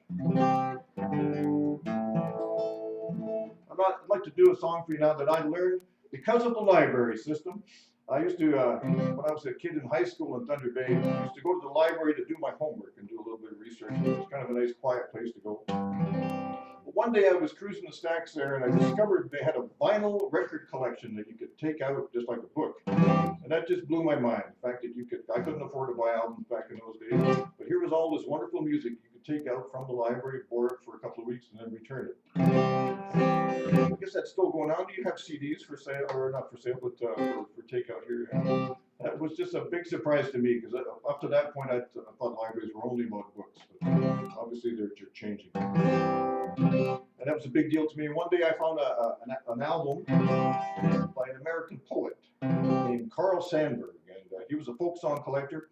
I'd like to do a song for you now that I learned because of the library system. I used to, when I was a kid in high school in Thunder Bay, I used to go to the library to do my homework and do a little bit of research. It was kind of a nice, quiet place to go. But one day I was cruising the stacks there and I discovered they had a vinyl record collection that you could take out just like a book. And that just blew my mind. The fact that I couldn't afford to buy albums back in those days, but here was all this wonderful music you could take out from the library, borrow it for a couple of weeks, and then return it. I guess that's still going on. Do you have CDs for sale, or not for sale, but for takeout here? And that was just a big surprise to me because up to that point I thought libraries were only about books, but obviously they're changing. And that was a big deal to me. One day I found an album by an American poet named Carl Sandburg, and he was a folk song collector.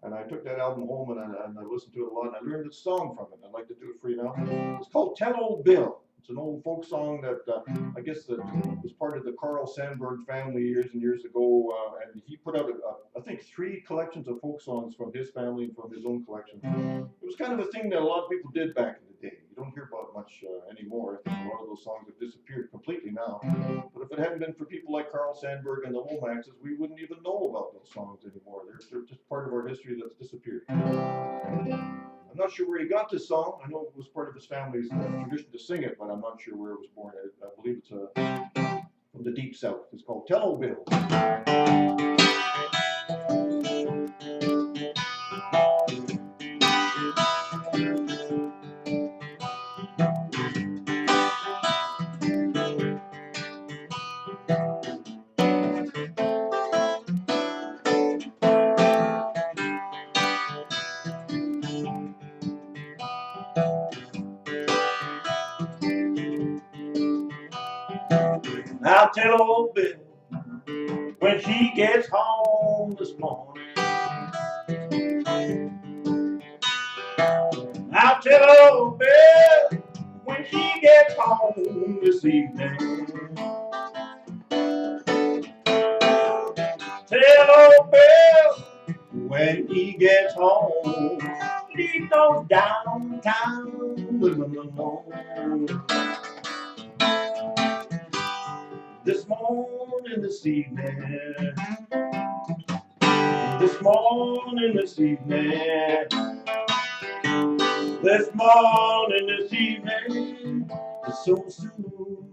And I took that album home and I listened to it a lot, and I learned a song from it. I'd like to do it for you now. It's called Tell Old Bill. It's an old folk song that I guess that was part of the Carl Sandburg family years and years ago. And he put out, I think, 3 collections of folk songs from his family and from his own collection. It was kind of a thing that a lot of people did back in the day. You don't hear about it much anymore. I think a lot of those songs have disappeared completely now. But if it hadn't been for people like Carl Sandburg and the Lomaxes, we wouldn't even know about those songs anymore. They're just part of our history that's disappeared. I'm not sure where he got this song. I know it was part of his family's tradition to sing it, but I'm not sure where it was born. I believe it's from the deep south. It's called Tell Old Bill. Now tell old Bill when she gets home this morning. I'll tell old Bill when she gets home this evening. Tell old Bill when he gets home, leave no downtown alone. This morning, this evening, this morning, this evening, this morning, this evening, so soon.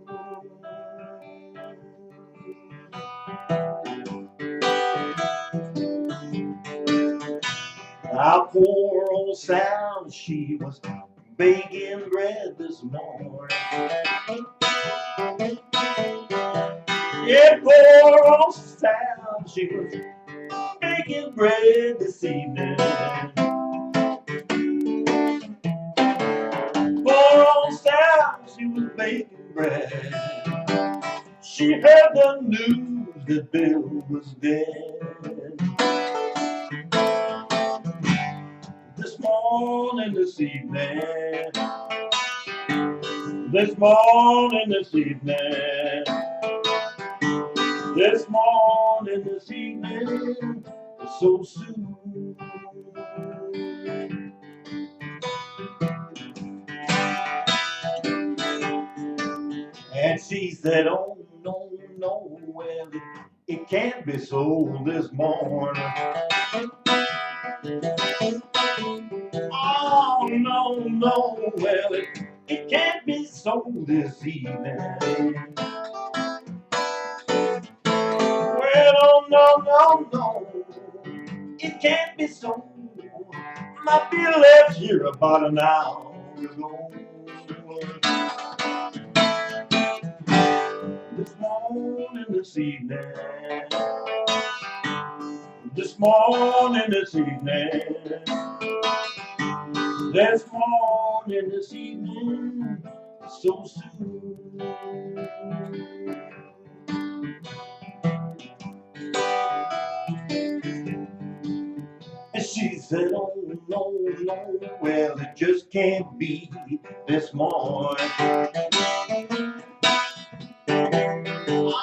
Our poor old Sal, she was baking bread this morning. Yeah, poor old Sal, she was baking bread this evening. Poor old Sal, she was baking bread. She heard the news that Bill was dead. This morning, this evening, this morning, this evening, this morning, this evening, so soon. And she said, oh, no, no, well, it can't be sold this morning. Oh, no, no, well, it can't be sold this evening. Well, oh, no, no, no, it can't be sold. My bill left here about an hour ago. This morning, this evening, this morning, this evening, this morning, this evening, so soon. And she said, oh, no, no, well, it just can't be this morning.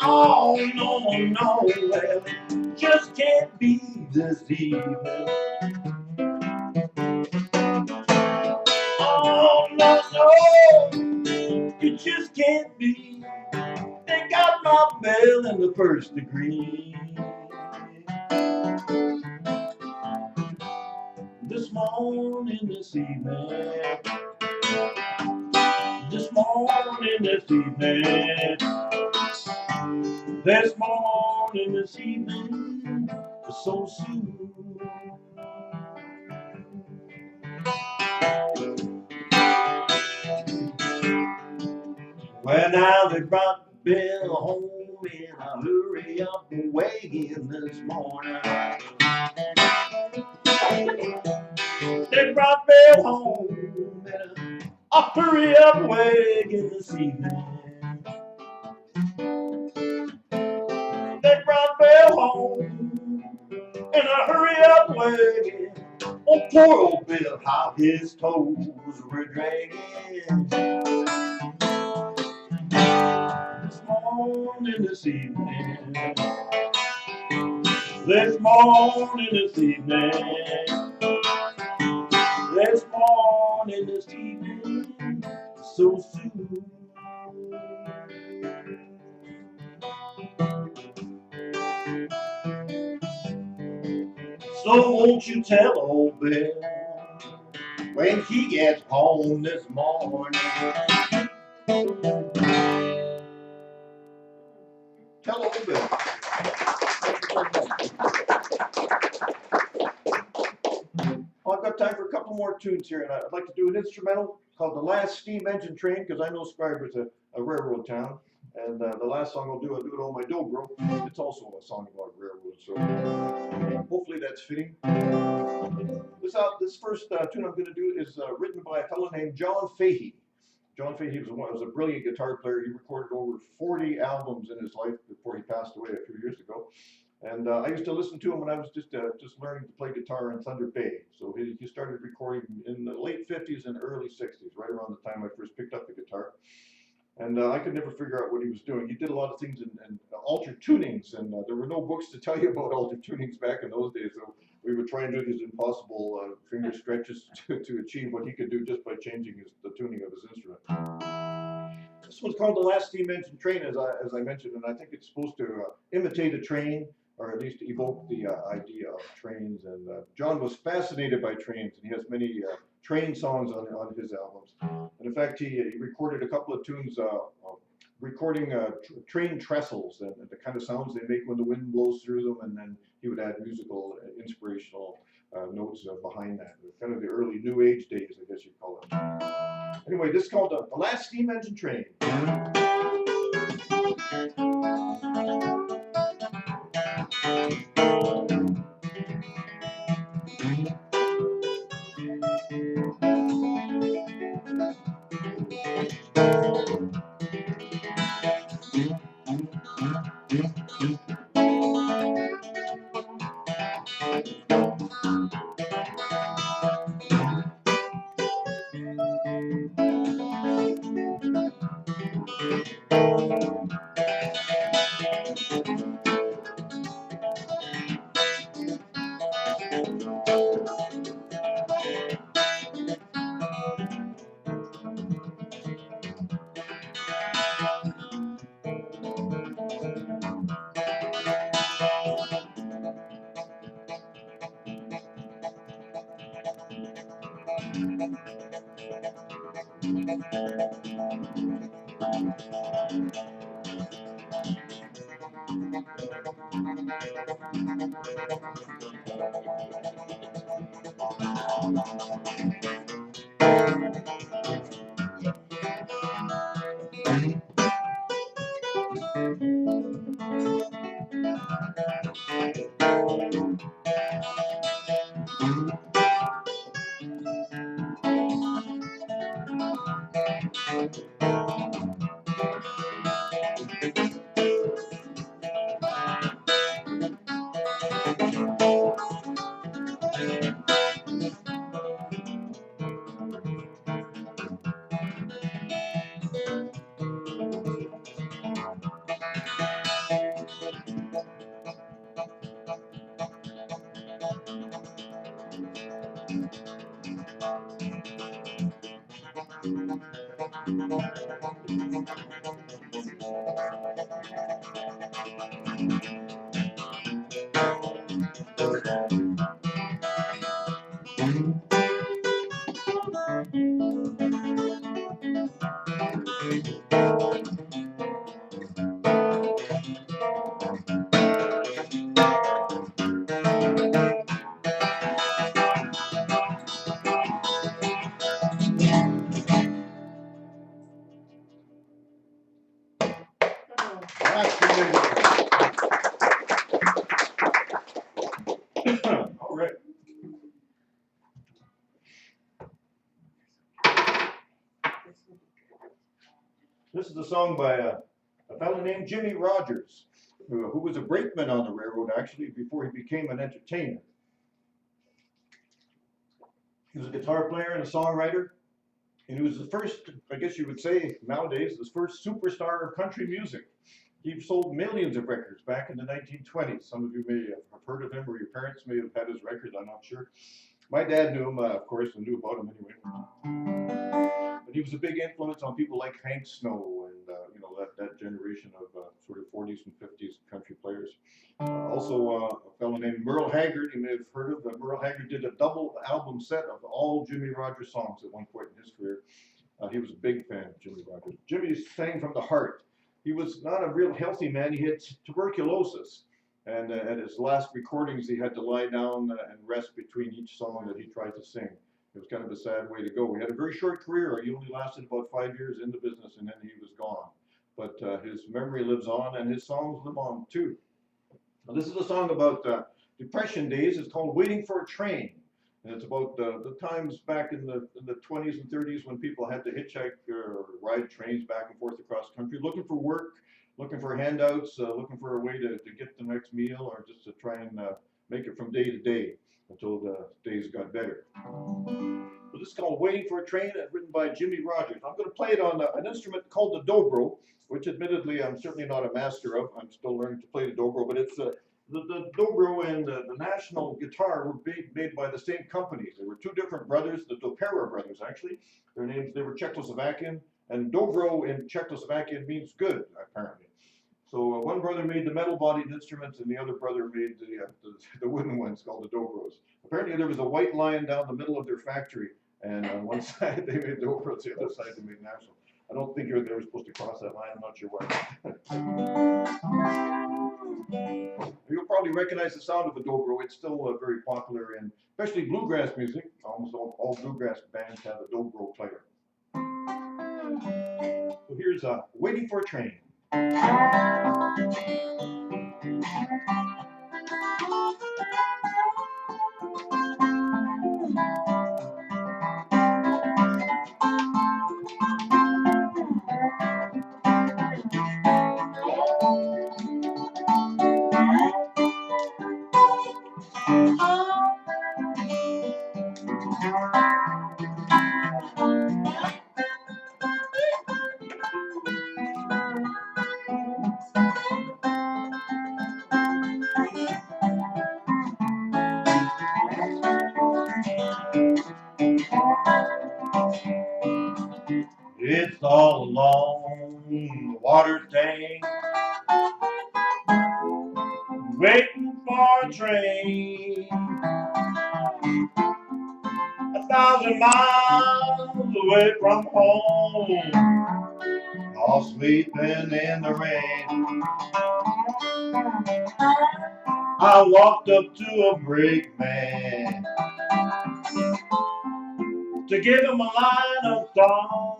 Oh, no, no, well, it just can't be this evening. Oh, no, no, it just can't be. They got my bill in the first degree. This morning, this evening, this morning, this evening, this morning, this evening, so soon. Well, now they brought Bill home in a hurry up wagon this morning. They brought Bill home in a hurry up wagon this evening. They brought Bill home in a hurry up wagon Oh, poor old Bill, how his toes were dragging. This morning, this evening, this morning, this evening, this morning, this evening, so soon. So won't you tell old Bill when he gets home this morning? Tell old Bill. Well, I've got time for a couple more tunes here, and I'd like to do an instrumental called "The Last Steam Engine Train" because I know Scriber's a railroad town, and the last song I'll do it on my dobro. It's also a song about railroads, so hopefully that's fitting. This first tune I'm going to do is written by a fellow named John Fahey. John Fahey was a brilliant guitar player. He recorded over 40 albums in his life before he passed away a few years ago. And I used to listen to him when I was just learning to play guitar in Thunder Bay. So he started recording in the late 50s and early 60s, right around the time I first picked up the guitar. And I could never figure out what he was doing. He did a lot of things in altered tunings, and there were no books to tell you about altered tunings back in those days. So we would try and do these impossible finger stretches to achieve what he could do just by changing the tuning of his instrument. This one's called "The Last Steam Engine Train," as I mentioned, and I think it's supposed to imitate a train, or at least evoke the idea of trains. And John was fascinated by trains, and he has many train songs on his albums. And in fact, he recorded a couple of tunes recording train trestles and the kind of sounds they make when the wind blows through them, and then he would add musical, inspirational notes behind that. Kind of the early New Age days, I guess you'd call it. Anyway, this is called "The Last Steam Engine Train." All right. This is a song by a fellow named Jimmy Rogers, who was a brakeman on the railroad actually before he became an entertainer. He was a guitar player and a songwriter, and he was the first, I guess you would say nowadays, the first superstar of country music. He sold millions of records back in the 1920s. Some of you may have heard of him, or your parents may have had his records, I'm not sure. My dad knew him, of course, and knew about him anyway. But he was a big influence on people like Hank Snow and that generation of sort of 40s and 50s country players. Also, a fellow named Merle Haggard, you may have heard of. Merle Haggard did a double album set of all Jimmy Rogers songs at one point in his career. He was a big fan of Jimmy Rogers. Jimmy sang from the heart. He was not a real healthy man. He had tuberculosis. And at his last recordings, he had to lie down and rest between each song that he tried to sing. It was kind of a sad way to go. He had a very short career. He only lasted about 5 years in the business, and then he was gone. But his memory lives on, and his songs live on too. Now, this is a song about Depression days. It's called "Waiting for a Train." And it's about the times back in the 20s and 30s when people had to hitchhike or ride trains back and forth across the country, looking for work, looking for handouts, looking for a way to get the next meal, or just to try and make it from day to day until the days got better. So this is called "Waiting for a Train," written by Jimmy Rogers. I'm going to play it on an instrument called the dobro, which admittedly I'm certainly not a master of. I'm still learning to play the dobro, but it's the dobro and the national guitar were made by the same companies. There were two different brothers, the Dopera brothers actually. Their names, they were Czechoslovakian, and dobro in Czechoslovakian means good, apparently. So one brother made the metal-bodied instruments, and the other brother made the wooden ones called the dobros. Apparently there was a white line down the middle of their factory, and on one side they made dobros, the other side they made national. I don't think they were supposed to cross that line. I'm not sure why. You'll probably recognize the sound of a dobro. It's still very popular in especially bluegrass music. Almost all bluegrass bands have a dobro player. So here's "Waiting for a Train." It's all along the water tank, waiting for a train, 1,000 miles away from home, all sleeping in the rain. I walked up to a brakeman to give him a line of talk,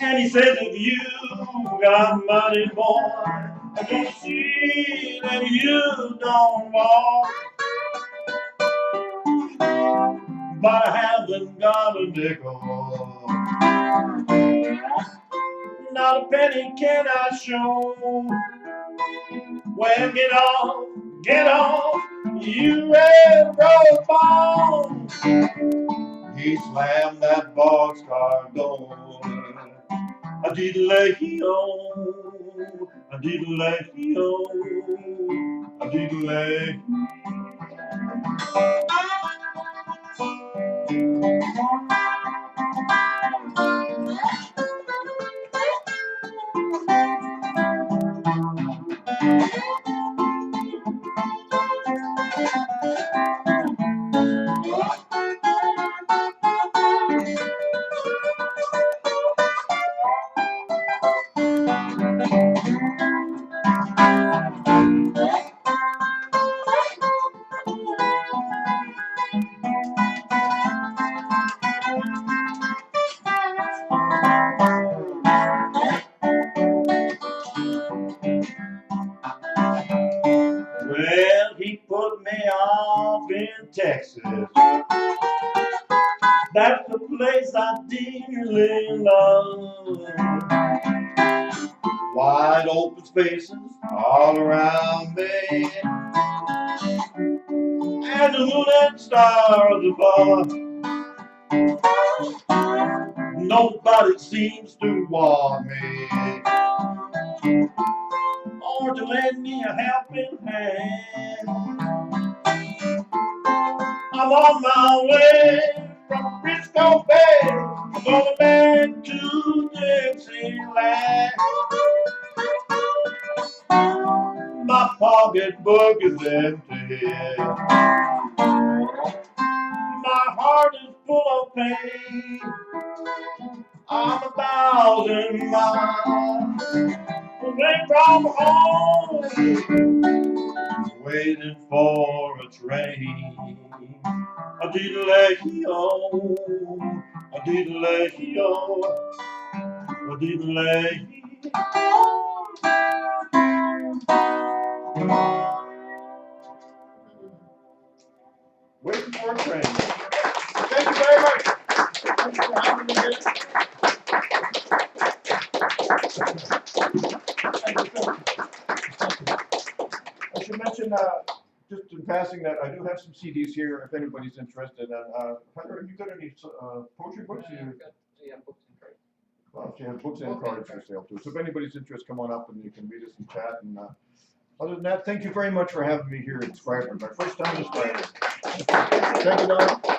and he said, "If you got money, boy, I can see that you don't walk, but I haven't got a nickel. Not a penny can I show. Well, get off, you railroad ball." He slammed that boxcar door. I did lay home, I did lay home, I did lay. Well, he put me off in Texas. That's the place I dearly love. Wide open spaces all around me, and and the moon and stars above. Nobody seems to want me or to lend me a helping hand. I'm on my way from Frisco Bay, going back to Dixieland. My pocketbook is empty. My heart is full of pain. I'm 1,000 miles away from home, waiting for a train. A diddle-lay-o, a diddle-lay-o, a diddle-lay. Waiting for a train. Thank you very much. Thanks for having me here. I should mention, just in passing, that I do have some CDs here if anybody's interested. And Heather, have you got any poetry books? Yeah, I've got- yeah, books and cards. Well, she has books and cards for sale too. So if anybody's interested, come on up and you can read us and chat. And other than that, thank you very much for having me here at Scriber. My first time at Scriber. Thank you, Don.